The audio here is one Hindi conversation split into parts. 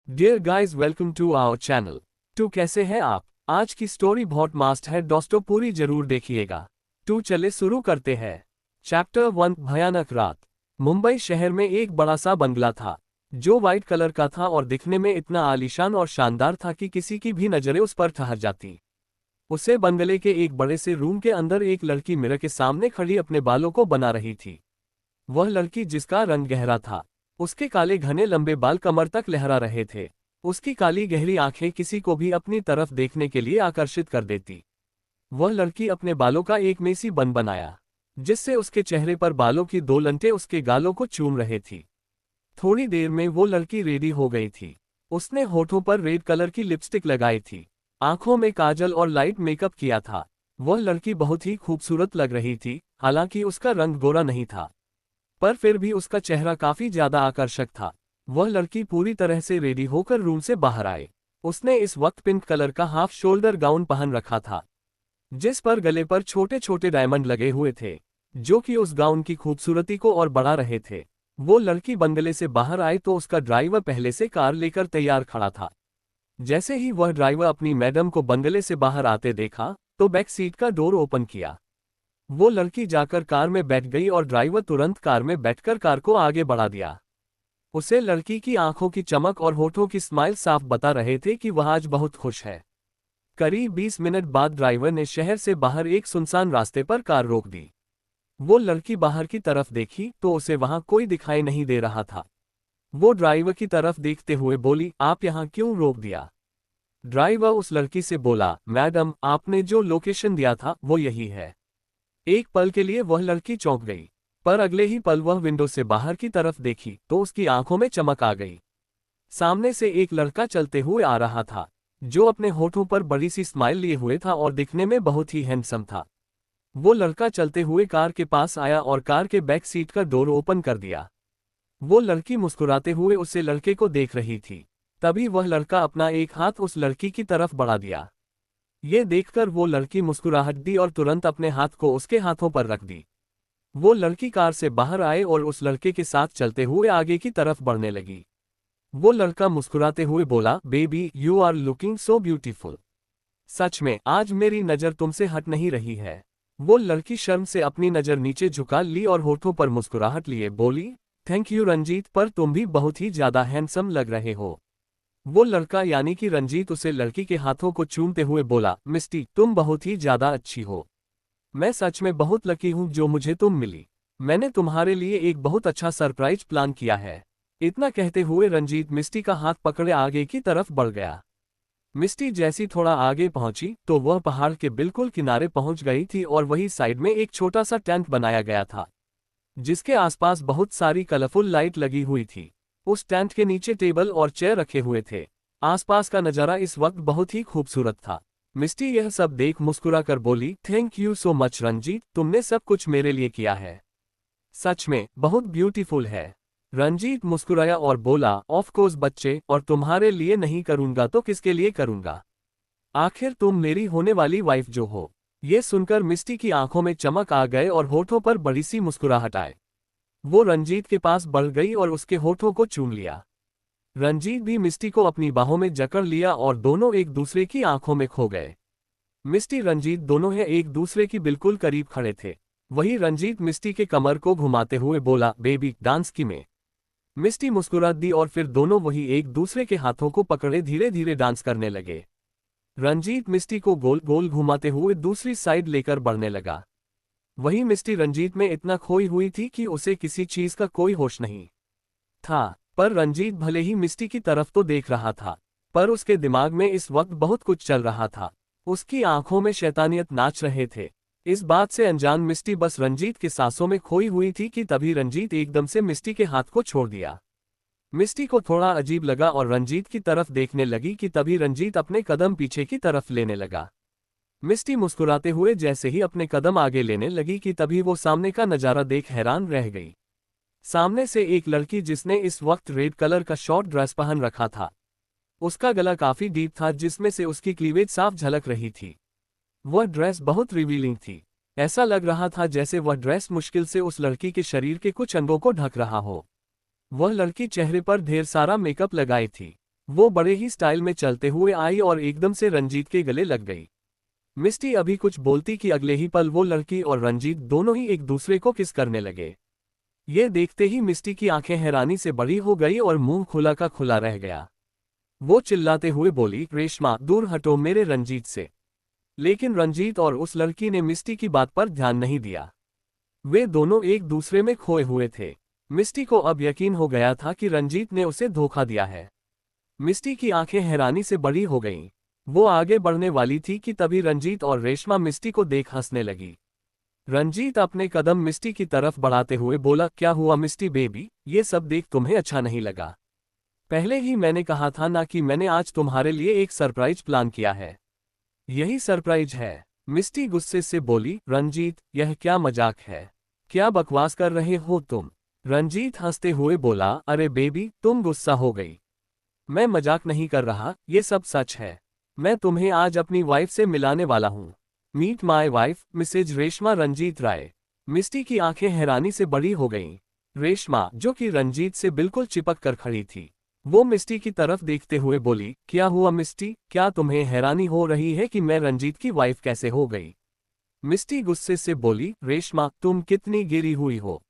Dear guys welcome to our channel. तो कैसे हैं आप? आज की स्टोरी बहुत मस्त है दोस्तों, पूरी जरूर देखिएगा। तो चले शुरू करते हैं। चैप्टर 1 भयानक रात। मुंबई शहर में एक बड़ा सा बंगला था जो वाइट कलर का था और दिखने में इतना आलीशान और शानदार था कि किसी की भी नजरें उस पर ठहर जाती। उसे बंगले के एक बड़े से रूम के अंदर एक लड़की मिरर के सामने खड़ी अपने बालों को बना रही थी। वह लड़की जिसका रंग गहरा था, उसके काले घने लंबे बाल कमर तक लहरा रहे थे। उसकी काली गहरी आंखें किसी को भी अपनी तरफ देखने के लिए आकर्षित कर देती। वह लड़की अपने बालों का एक मेसी बन बनाया जिससे उसके चेहरे पर बालों की दो लंटें उसके गालों को चूम रहे थी। थोड़ी देर में वो लड़की रेडी हो गई थी। उसने होठों पर रेड कलर की लिपस्टिक लगाई थी, आंखों में काजल और लाइट मेकअप किया था। वह लड़की बहुत ही खूबसूरत लग रही थी, हालांकि उसका रंग गोरा नहीं था, पर फिर भी उसका चेहरा काफी ज्यादा आकर्षक था। वह लड़की पूरी तरह से रेडी होकर रूम से बाहर आए। उसने इस वक्त पिंक कलर का हाफ शोल्डर गाउन पहन रखा था जिस पर गले पर छोटे छोटे डायमंड लगे हुए थे, जो कि उस गाउन की खूबसूरती को और बढ़ा रहे थे। वो लड़की बंगले से बाहर आए तो उसका ड्राइवर पहले से कार लेकर तैयार खड़ा था। जैसे ही वह ड्राइवर अपनी मैडम को बंगले से बाहर आते देखा तो बैक सीट का डोर ओपन किया। वो लड़की जाकर कार में बैठ गई और ड्राइवर तुरंत कार में बैठकर कार को आगे बढ़ा दिया। उसे लड़की की आंखों की चमक और होठों की स्माइल साफ बता रहे थे कि वह आज बहुत खुश है। करीब 20 मिनट बाद ड्राइवर ने शहर से बाहर एक सुनसान रास्ते पर कार रोक दी। वो लड़की बाहर की तरफ देखी तो उसे वहां कोई दिखाई नहीं दे रहा था। वो ड्राइवर की तरफ देखते हुए बोली, आप यहाँ क्यों रोक दिया? ड्राइवर उस लड़की से बोला, मैडम आपने जो लोकेशन दिया था वो यही है। एक पल के लिए वह लड़की चौंक गई, पर अगले ही पल वह विंडो से बाहर की तरफ देखी तो उसकी आंखों में चमक आ गई। सामने से एक लड़का चलते हुए आ रहा था जो अपने होठों पर बड़ी सी स्माइल लिए हुए था और दिखने में बहुत ही हैंडसम था। वो लड़का चलते हुए कार के पास आया और कार के बैक सीट का डोर ओपन कर दिया। वो लड़की मुस्कुराते हुए उसे लड़के को देख रही थी। तभी वह लड़का अपना एक हाथ उस लड़की की तरफ बढ़ा दिया। ये देखकर वो लड़की मुस्कुराहट दी और तुरंत अपने हाथ को उसके हाथों पर रख दी। वो लड़की कार से बाहर आए और उस लड़के के साथ चलते हुए आगे की तरफ बढ़ने लगी। वो लड़का मुस्कुराते हुए बोला, baby you are looking so beautiful. सच में आज मेरी नज़र तुमसे हट नहीं रही है। वो लड़की शर्म से अपनी नज़र नीचे झुका ली और होठों पर मुस्कुराहट लिए बोली, थैंक यू रंजीत, पर तुम भी बहुत ही ज्यादा हैंडसम लग रहे हो। वो लड़का यानी कि रंजीत उसे लड़की के हाथों को चूमते हुए बोला, मिस्टी तुम बहुत ही ज्यादा अच्छी हो। मैं सच में बहुत लकी हूँ जो मुझे तुम मिली। मैंने तुम्हारे लिए एक बहुत अच्छा सरप्राइज प्लान किया है। इतना कहते हुए रंजीत मिस्टी का हाथ पकड़े आगे की तरफ बढ़ गया। मिस्टी जैसी थोड़ा आगे पहुंची तो वह पहाड़ के बिल्कुल किनारे पहुंच गई थी और वही साइड में एक छोटा सा टेंट बनाया गया था जिसके आसपास बहुत सारी कलरफुल लाइट लगी हुई थी। उस टेंट के नीचे टेबल और चेयर रखे हुए थे। आसपास का नज़ारा इस वक्त बहुत ही खूबसूरत था। मिस्टी यह सब देख मुस्कुराकर बोली, thank you so much Ranjit, तुमने सब कुछ मेरे लिए किया है। सच में बहुत ब्यूटीफुल है। रंजीत मुस्कुराया और बोला, ऑफ कोर्स बच्चे, और तुम्हारे लिए नहीं करूंगा तो किसके लिए करूंगा? आखिर तुम मेरी होने वाली वाइफ जो हो। ये सुनकर मिस्टी की आंखों में चमक आ गए और होठों पर बड़ी सी मुस्कुराहट आए। वो रंजीत के पास बढ़ गई और उसके होठों को चूम लिया। रंजीत भी मिस्टी को अपनी बाहों में जकड़ लिया और दोनों एक दूसरे की आंखों में खो गए। मिस्टी रंजीत दोनों ही एक दूसरे की बिल्कुल करीब खड़े थे। वही रंजीत मिस्टी के कमर को घुमाते हुए बोला, बेबी डांस की में। मिस्टी मुस्कुरा दी और फिर दोनों वही एक दूसरे के हाथों को पकड़े धीरे धीरे डांस करने लगे। रंजीत मिस्टी को गोल गोल घुमाते हुए दूसरी साइड लेकर बढ़ने लगा। वही मिस्टी रंजीत में इतना खोई हुई थी कि उसे किसी चीज का कोई होश नहीं था। पर रंजीत भले ही मिस्टी की तरफ तो देख रहा था, पर उसके दिमाग में इस वक्त बहुत कुछ चल रहा था। उसकी आंखों में शैतानियत नाच रहे थे। इस बात से अनजान मिस्टी बस रंजीत के सांसों में खोई हुई थी कि तभी रंजीत एकदम से मिस्टी के हाथ को छोड़ दिया। मिस्टी को थोड़ा अजीब लगा और रंजीत की तरफ देखने लगी कि तभी रंजीत अपने कदम पीछे की तरफ लेने लगा। मिस्टी मुस्कुराते हुए जैसे ही अपने कदम आगे लेने लगी कि तभी वो सामने का नजारा देख हैरान रह गई। सामने से एक लड़की जिसने इस वक्त रेड कलर का शॉर्ट ड्रेस पहन रखा था। उसका गला काफी डीप था जिसमें से उसकी क्लीवेज साफ झलक रही थी। वह ड्रेस बहुत रिवीलिंग थी। ऐसा लग रहा था जैसे वह ड्रेस मुश्किल से उस लड़की के शरीर के कुछ अंगों को ढक रहा हो। वह लड़की चेहरे पर ढेर सारा मेकअप लगाई थी। वो बड़े ही स्टाइल में चलते हुए आई और एकदम से रंजीत के गले लग गई। मिस्टी अभी कुछ बोलती कि अगले ही पल वो लड़की और रंजीत दोनों ही एक दूसरे को किस करने लगे। ये देखते ही मिस्टी की आंखें हैरानी से बड़ी हो गई और मुंह खुला का खुला रह गया। वो चिल्लाते हुए बोली, रेशमा दूर हटो मेरे रंजीत से। लेकिन रंजीत और उस लड़की ने मिस्टी की बात पर ध्यान नहीं दिया। वे दोनों एक दूसरे में खोए हुए थे। मिस्टी को अब यकीन हो गया था कि रंजीत ने उसे धोखा दिया है। मिस्टी की आंखें हैरानी से बड़ी हो गईं। वो आगे बढ़ने वाली थी कि तभी रंजीत और रेशमा मिस्टी को देख हंसने लगी। रंजीत अपने कदम मिस्टी की तरफ बढ़ाते हुए बोला, क्या हुआ मिस्टी बेबी, ये सब देख तुम्हें अच्छा नहीं लगा? पहले ही मैंने कहा था ना कि मैंने आज तुम्हारे लिए एक सरप्राइज प्लान किया है। यही सरप्राइज है। मिस्टी गुस्से से बोली, रंजीत यह क्या मजाक है? क्या बकवास कर रहे हो तुम? रंजीत हंसते हुए बोला, अरे बेबी तुम गुस्सा हो गई। मैं मजाक नहीं कर रहा, ये सब सच है। मैं तुम्हें आज अपनी वाइफ से मिलाने वाला हूँ। Meet my wife Mrs Reshma Ranjit Rai. Misti की आंखें हैरानी से बड़ी हो गईं। रेशमा, जो कि रंजीत से बिल्कुल चिपक कर खड़ी थी, वो मिस्टी की तरफ देखते हुए बोली, क्या हुआ मिस्टी, क्या तुम्हें हैरानी हो रही है कि मैं रंजीत की वाइफ कैसे हो गई? मिस्टी गुस्से से बोली, रेशमा तुम कितनी गिरी हुई हो।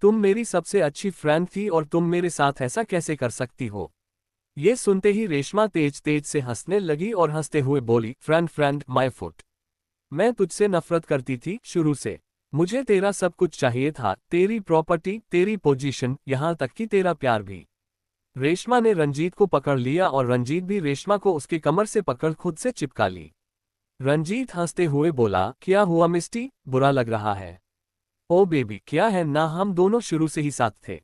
तुम मेरी सबसे अच्छी फ्रेंड थी और तुम मेरे साथ ऐसा कैसे कर सकती हो? ये सुनते ही रेशमा तेज तेज से हंसने लगी और हंसते हुए बोली, फ्रेंड फ्रेंड माय फुट। मैं तुझसे नफरत करती थी शुरू से। मुझे तेरा सब कुछ चाहिए था, तेरी प्रॉपर्टी, तेरी पोजीशन, यहाँ तक कि तेरा प्यार भी। रेशमा ने रंजीत को पकड़ लिया और रंजीत भी रेशमा को उसके कमर से पकड़ खुद से चिपका ली। रंजीत हंसते हुए बोला, क्या हुआ मिस्टी, बुरा लग रहा है? ओ बेबी क्या है ना, हम दोनों शुरू से ही साथ थे।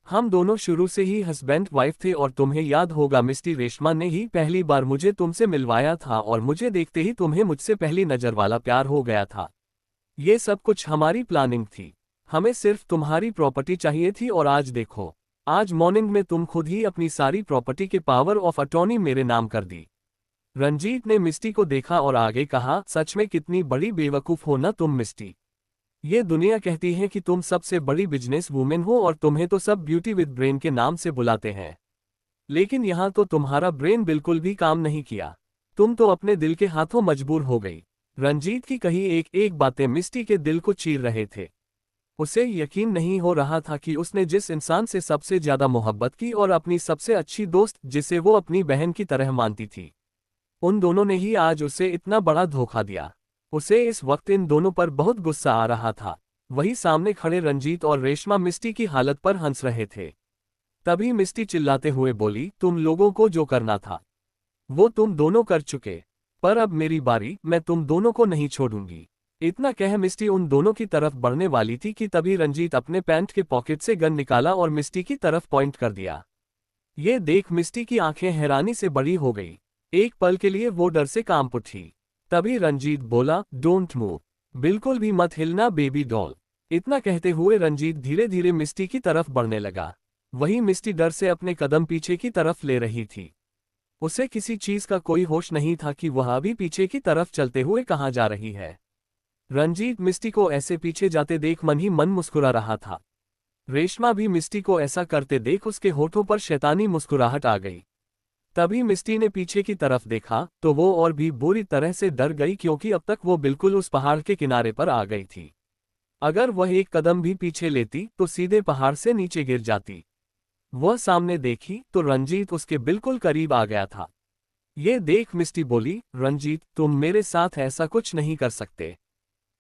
हम दोनों शुरू से ही हस्बैंड वाइफ थे और तुम्हें याद होगा मिस्टी, रेशमा ने ही पहली बार मुझे तुमसे मिलवाया था और मुझे देखते ही तुम्हें मुझसे पहली नजर वाला प्यार हो गया था। ये सब कुछ हमारी प्लानिंग थी। हमें सिर्फ तुम्हारी प्रॉपर्टी चाहिए थी और आज देखो, आज मॉर्निंग में तुम खुद ही अपनी सारी प्रॉपर्टी के पावर ऑफ अटॉर्नी मेरे नाम कर दी। रंजीत ने मिस्टी को देखा और आगे कहा, सच में कितनी बड़ी बेवकूफ हो ना तुम मिस्टी। ये दुनिया कहती है कि तुम सबसे बड़ी बिजनेस वूमेन हो और तुम्हें तो सब ब्यूटी विद ब्रेन के नाम से बुलाते हैं। लेकिन यहाँ तो तुम्हारा ब्रेन बिल्कुल भी काम नहीं किया। तुम तो अपने दिल के हाथों मजबूर हो गई। रंजीत की कही एक एक बातें मिस्टी के दिल को चीर रहे थे। उसे यकीन नहीं हो रहा था कि उसने जिस इंसान से सबसे ज्यादा मोहब्बत की और अपनी सबसे अच्छी दोस्त जिसे वो अपनी बहन की तरह मानती थी, उन दोनों ने ही आज उसे इतना बड़ा धोखा दिया। उसे इस वक्त इन दोनों पर बहुत गुस्सा आ रहा था। वही सामने खड़े रंजीत और रेशमा मिस्टी की हालत पर हंस रहे थे। तभी मिस्टी चिल्लाते हुए बोली, तुम लोगों को जो करना था वो तुम दोनों कर चुके, पर अब मेरी बारी, मैं तुम दोनों को नहीं छोड़ूंगी। इतना कह मिस्टी उन दोनों की तरफ बढ़ने वाली थी कि तभी रंजीत अपने पैंट के पॉकेट से गन निकाला और मिस्टी की तरफ पॉइंट कर दिया। ये देख मिस्टी की आंखें हैरानी से बड़ी हो गई। एक पल के लिए वो डर से कांप उठी। तभी रंजीत बोला, डोंट मूव, बिल्कुल भी मत हिलना बेबी डॉल। इतना कहते हुए रंजीत धीरे धीरे मिस्टी की तरफ बढ़ने लगा। वहीं मिस्टी डर से अपने कदम पीछे की तरफ ले रही थी। उसे किसी चीज का कोई होश नहीं था कि वह अभी पीछे की तरफ चलते हुए कहाँ जा रही है। रंजीत मिस्टी को ऐसे पीछे जाते देख मन ही मन मुस्कुरा रहा था। रेशमा भी मिस्टी को ऐसा करते देख उसके होठों पर शैतानी मुस्कुराहट आ गई। तभी मिस्टी ने पीछे की तरफ देखा तो वो और भी बुरी तरह से डर गई, क्योंकि अब तक वो बिल्कुल उस पहाड़ के किनारे पर आ गई थी। अगर वह एक कदम भी पीछे लेती तो सीधे पहाड़ से नीचे गिर जाती। वह सामने देखी तो रंजीत उसके बिल्कुल करीब आ गया था। ये देख मिस्टी बोली, रंजीत तुम मेरे साथ ऐसा कुछ नहीं कर सकते।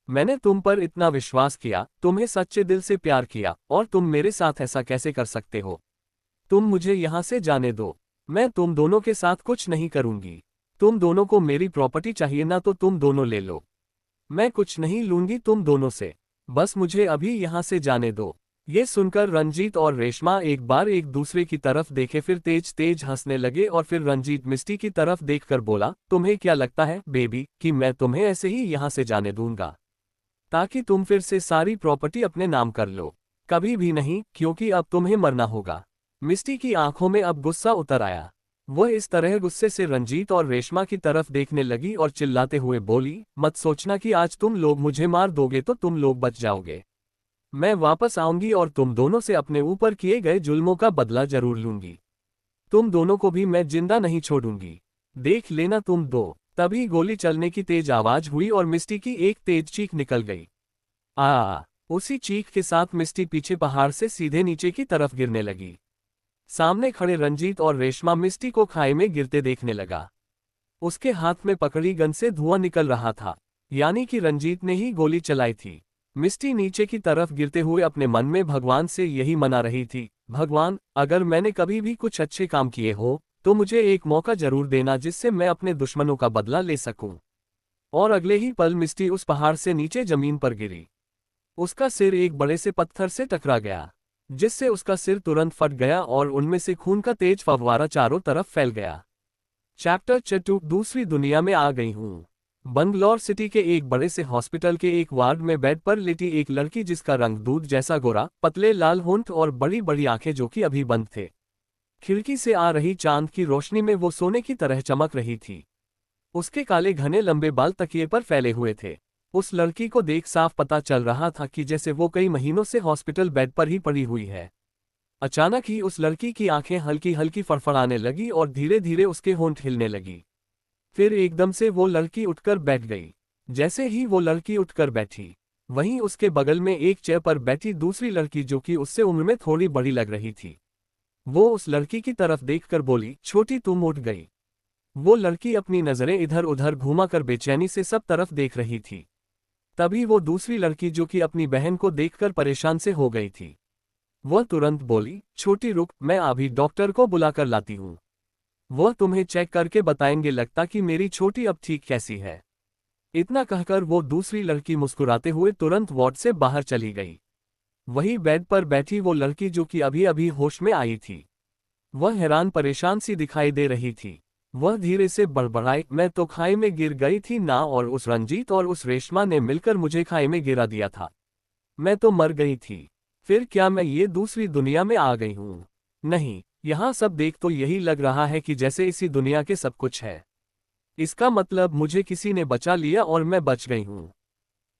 मैंने तुम पर इतना विश्वास किया, तुम्हें सच्चे दिल से प्यार किया, और तुम मेरे साथ ऐसा कैसे कर सकते हो? तुम मुझे यहाँ से जाने दो। मैं तुम दोनों के साथ कुछ नहीं करूंगी। तुम दोनों को मेरी प्रॉपर्टी चाहिए ना, तो तुम दोनों ले लो। मैं कुछ नहीं लूंगी तुम दोनों से। बस मुझे अभी यहाँ से जाने दो। ये सुनकर रंजीत और रेशमा एक बार एक दूसरे की तरफ देखे, फिर तेज तेज हंसने लगे और फिर रंजीत मिस्टी की तरफ देखकर बोला, तुम्हें क्या लगता है बेबी कि मैं तुम्हें ऐसे ही यहाँ से जाने दूंगा ताकि तुम फिर से सारी प्रॉपर्टी अपने नाम कर लो? कभी भी नहीं, क्योंकि अब तुम्हें मरना होगा। मिस्टी की आंखों में अब गुस्सा उतर आया। वह इस तरह गुस्से से रंजीत और रेशमा की तरफ देखने लगी और चिल्लाते हुए बोली, मत सोचना कि आज तुम लोग मुझे मार दोगे तो तुम लोग बच जाओगे। मैं वापस आऊंगी और तुम दोनों से अपने ऊपर किए गए जुल्मों का बदला जरूर लूंगी। तुम दोनों को भी मैं जिंदा नहीं छोड़ूंगी, देख लेना तुम दो। तभी गोली चलने की तेज आवाज हुई और मिस्टी की एक तेज चीख निकल गई। आ उसी चीख के साथ मिस्टी पीछे पहाड़ से सीधे नीचे की तरफ गिरने लगी। सामने खड़े रंजीत और रेशमा मिस्टी को खाई में गिरते देखने लगा। उसके हाथ में पकड़ी गन से धुआं निकल रहा था, यानी कि रंजीत ने ही गोली चलाई थी। मिस्टी नीचे की तरफ गिरते हुए अपने मन में भगवान से यही मना रही थी, भगवान, अगर मैंने कभी भी कुछ अच्छे काम किए हो तो मुझे एक मौका जरूर देना जिससे मैं अपने दुश्मनों का बदला ले सकूं। और अगले ही पल मिस्टी उस पहाड़ से नीचे जमीन पर गिरी। उसका सिर एक बड़े से पत्थर से टकरा गया, जिससे उसका सिर तुरंत फट गया और उनमें से खून का तेज फव्वारा चारों तरफ फैल गया। चैप्टर 2 दूसरी दुनिया में आ गई हूँ। बंगलौर सिटी के एक बड़े से हॉस्पिटल के एक वार्ड में बेड पर लेटी एक लड़की जिसका रंग दूध जैसा गोरा, पतले लाल होंठ और बड़ी बड़ी आंखें जो कि अभी बंद थे। खिड़की से आ रही चांद की रोशनी में वो सोने की तरह चमक रही थी। उसके काले घने लंबे बाल तकिए पर फैले हुए थे। उस लड़की को देख साफ पता चल रहा था कि जैसे वो कई महीनों से हॉस्पिटल बेड पर ही पड़ी हुई है। अचानक ही उस लड़की की आंखें हल्की हल्की फड़फड़ाने लगी और धीरे धीरे उसके होंठ हिलने लगी। फिर एकदम से वो लड़की उठकर बैठ गई। जैसे ही वो लड़की उठकर बैठी, वहीं उसके बगल में एक चेयर पर बैठी दूसरी लड़की जो कि उससे उम्र में थोड़ी बड़ी लग रही थी, वो उस लड़की की तरफ देखकर बोली, छोटी तुम उठ गई। वो लड़की अपनी नजरें इधर उधर घुमाकर बेचैनी से सब तरफ देख रही थी। तभी वो दूसरी लड़की जो कि अपनी बहन को देखकर परेशान से हो गई थी, वह तुरंत बोली, छोटी रुक, मैं अभी डॉक्टर को बुलाकर लाती हूँ। वह तुम्हें चेक करके बताएंगे लगता कि मेरी छोटी अब ठीक कैसी है। इतना कहकर वो दूसरी लड़की मुस्कुराते हुए तुरंत वार्ड से बाहर चली गई। वही बेड पर बैठी वो लड़की जो कि अभी अभी होश में आई थी, वह हैरान परेशान सी दिखाई दे रही थी। वह धीरे से बड़बड़ाई, मैं तो खाई में गिर गई थी ना, और उस रंजीत और उस रेशमा ने मिलकर मुझे खाई में गिरा दिया था। मैं तो मर गई थी। फिर क्या मैं ये दूसरी दुनिया में आ गई हूँ? नहीं, यहाँ सब देख तो यही लग रहा है कि जैसे इसी दुनिया के सब कुछ है। इसका मतलब मुझे किसी ने बचा लिया और मैं बच गई हूँ।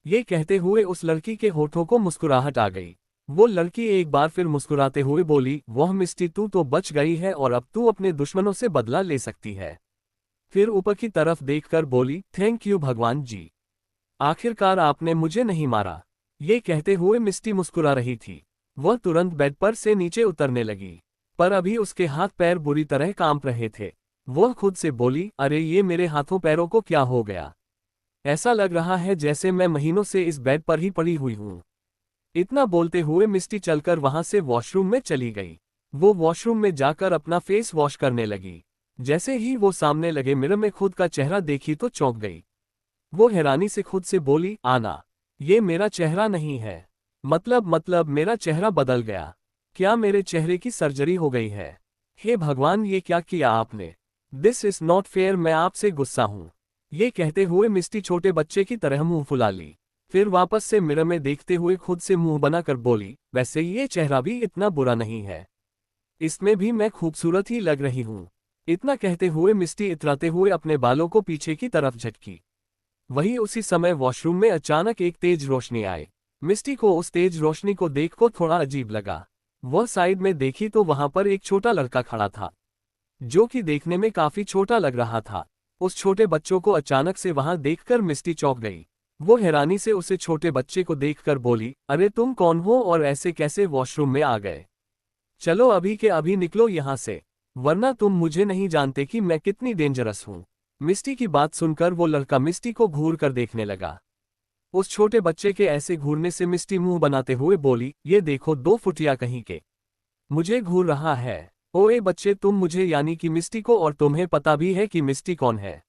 ये कहते हुए उस लड़की के होठों को मुस्कुराहट आ गई। वो लड़की एक बार फिर मुस्कुराते हुए बोली, वह मिस्टी, तू तो बच गई है और अब तू अपने दुश्मनों से बदला ले सकती है। फिर ऊपर की तरफ देखकर बोली, थैंक यू भगवान जी, आखिरकार आपने मुझे नहीं मारा। ये कहते हुए मिस्टी मुस्कुरा रही थी। वह तुरंत बेड पर से नीचे उतरने लगी, पर अभी उसके हाथ पैर बुरी तरह कांप रहे थे। वह खुद से बोली, अरे ये मेरे हाथों पैरों को क्या हो गया? ऐसा लग रहा है जैसे मैं महीनों से इस बेड पर ही पड़ी हुई हूँ। इतना बोलते हुए मिस्टी चलकर वहां से वॉशरूम में चली गई। वो वॉशरूम में जाकर अपना फेस वॉश करने लगी। जैसे ही वो सामने लगे मिरर में खुद का चेहरा देखी तो चौंक गई। वो हैरानी से खुद से बोली, आना, ये मेरा चेहरा नहीं है। मतलब मेरा चेहरा बदल गया। क्या मेरे चेहरे की सर्जरी हो गई है? हे भगवान, ये क्या किया आपने? दिस इज नॉट फेयर, मैं आपसे गुस्सा हूँ। ये कहते हुए मिस्टी छोटे बच्चे की तरह मुंह फुला ली। फिर वापस से मिरर में देखते हुए खुद से मुंह बनाकर बोली, वैसे ये चेहरा भी इतना बुरा नहीं है, इसमें भी मैं खूबसूरत ही लग रही हूँ। इतना कहते हुए मिस्टी इतराते हुए अपने बालों को पीछे की तरफ झटकी। वही उसी समय वॉशरूम में अचानक एक तेज रोशनी आई। मिस्टी को उस तेज रोशनी को देख को थोड़ा अजीब लगा। वह साइड में देखी तो वहां पर एक छोटा लड़का खड़ा था, जो कि देखने में काफी छोटा लग रहा था। उस छोटे बच्चों को अचानक से वहां देखकर मिस्टी चौंक गई। वो हैरानी से उसे छोटे बच्चे को देखकर बोली, अरे तुम कौन हो और ऐसे कैसे वॉशरूम में आ गए? चलो अभी के अभी निकलो यहाँ से, वरना तुम मुझे नहीं जानते कि मैं कितनी डेंजरस हूँ। मिस्टी की बात सुनकर वो लड़का मिस्टी को घूर कर देखने लगा। उस छोटे बच्चे के ऐसे घूरने से मिस्टी मुंह बनाते हुए बोली, ये देखो दो फुटिया कहीं के, मुझे घूर रहा है। ओए बच्चे, तुम मुझे यानी कि मिस्टी को, और तुम्हें पता भी है कि मिस्टी कौन है?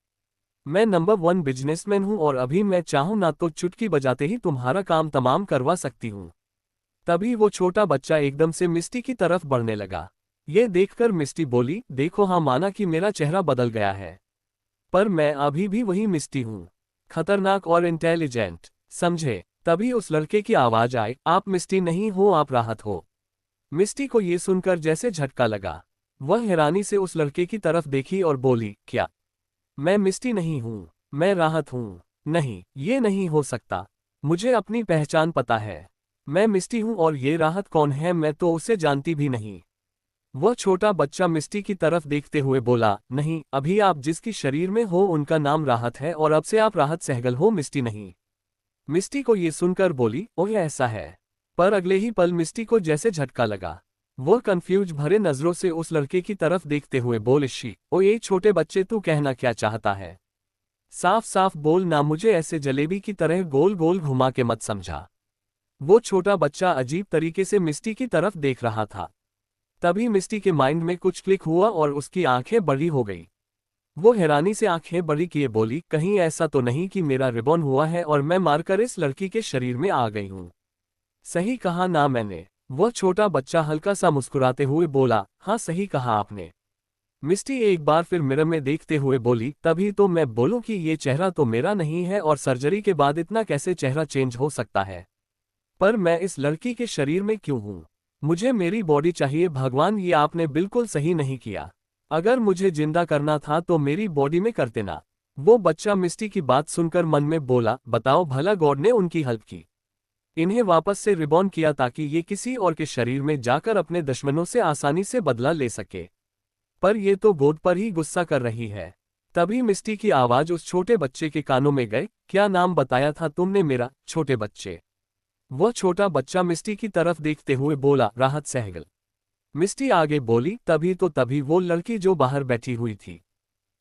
मैं नंबर 1 बिजनेसमैन हूँ और अभी मैं चाहूँ ना तो चुटकी बजाते ही तुम्हारा काम तमाम करवा सकती हूँ। तभी वो छोटा बच्चा एकदम से मिस्टी की तरफ बढ़ने लगा। ये देखकर मिस्टी बोली, देखो हाँ, माना कि मेरा चेहरा बदल गया है, पर मैं अभी भी वही मिस्टी हूँ, खतरनाक और इंटेलिजेंट, समझे? तभी उस लड़के की आवाज आई, आप मिस्टी नहीं हो, आप राहत हो। मिस्टी को ये सुनकर जैसे झटका लगा। वह हैरानी से उस लड़के की तरफ देखी और बोली, क्या? मैं मिस्टी नहीं हूँ, मैं राहत हूँ। नहीं, ये नहीं हो सकता, मुझे अपनी पहचान पता है। मैं मिस्टी हूँ और ये राहत कौन है? मैं तो उसे जानती भी नहीं। वह छोटा बच्चा मिस्टी की तरफ देखते हुए बोला, नहीं, अभी आप जिसकी शरीर में हो उनका नाम राहत है और अब से आप राहत सहगल हो, मिस्टी नहीं। मिस्टी को ये सुनकर बोली, ओह ऐसा है। पर अगले ही पल मिस्टी को जैसे झटका लगा। वो कंफ्यूज भरे नजरों से उस लड़के की तरफ देखते हुए बोली, शी ओ ये छोटे बच्चे, तू कहना क्या चाहता है? साफ साफ बोल ना, मुझे ऐसे जलेबी की तरह गोल गोल घुमा के मत समझा। वो छोटा बच्चा अजीब तरीके से मिस्टी की तरफ देख रहा था। तभी मिस्टी के माइंड में कुछ क्लिक हुआ और उसकी आंखें बड़ी हो गई। वो हैरानी से आंखें बड़ी किए बोली, कहीं ऐसा तो नहीं कि मेरा रिबॉन हुआ है और मैं मारकर इस लड़की के शरीर में आ गई हूं? सही कहा ना मैंने? वह छोटा बच्चा हल्का सा मुस्कुराते हुए बोला, हाँ सही कहा आपने। मिस्टी एक बार फिर मिरर में देखते हुए बोली, तभी तो मैं बोलूं कि ये चेहरा तो मेरा नहीं है और सर्जरी के बाद इतना कैसे चेहरा चेंज हो सकता है। पर मैं इस लड़की के शरीर में क्यों हूं? मुझे मेरी बॉडी चाहिए। भगवान, ये आपने बिल्कुल सही नहीं किया। अगर मुझे जिंदा करना था तो मेरी बॉडी में करते ना। वो बच्चा मिस्टी की बात सुनकर मन में बोला, बताओ भला गॉड ने उनकी हेल्प की, इन्हें वापस से रिबॉर्न किया ताकि ये किसी और के शरीर में जाकर अपने दुश्मनों से आसानी से बदला ले सके। पर ये तो गॉड पर ही गुस्सा कर रही है। तभी मिस्टी की आवाज उस छोटे बच्चे के कानों में गए, क्या नाम बताया था तुमने मेरा, छोटे बच्चे? वह छोटा बच्चा मिस्टी की तरफ देखते हुए बोला, राहत सहगल। मिस्टी आगे बोली, तभी वो लड़की जो बाहर बैठी हुई थी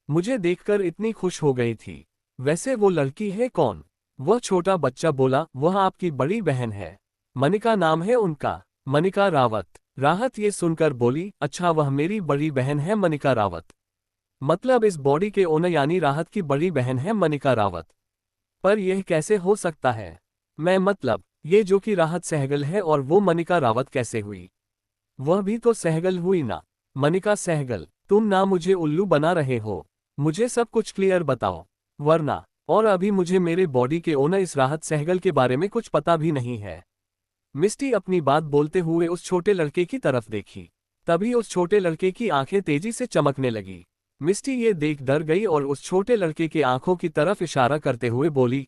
मुझे देखकर इतनी खुश हो गई थी। वैसे वो लड़की है कौन? वह छोटा बच्चा बोला, वह आपकी बड़ी बहन है, मनिका नाम है उनका, मनिका रावत। राहत ये सुनकर बोली, अच्छा वह मेरी बड़ी बहन है मनिका रावत? मतलब इस बॉडी के ओनर यानी राहत की बड़ी बहन है मनिका रावत? पर यह कैसे हो सकता है? मैं मतलब ये जो कि राहत सहगल है और वो मनिका रावत कैसे हुई? वह भी तो सहगल हुई ना। मनिका सहगल, तुम ना मुझे उल्लू बना रहे हो। मुझे सब कुछ क्लियर बताओ, वरना। और अभी मुझे मेरे बॉडी के ओनर इस राहत सहगल के बारे में कुछ पता भी नहीं है। मिस्टी अपनी बात बोलते हुए उस छोटे लड़के की तरफ देखी। तभी उस छोटे लड़के की आंखें तेजी से चमकने लगी। मिस्टी ये देख डर गई और उस छोटे लड़के के आंखों की तरफ इशारा करते हुए बोली,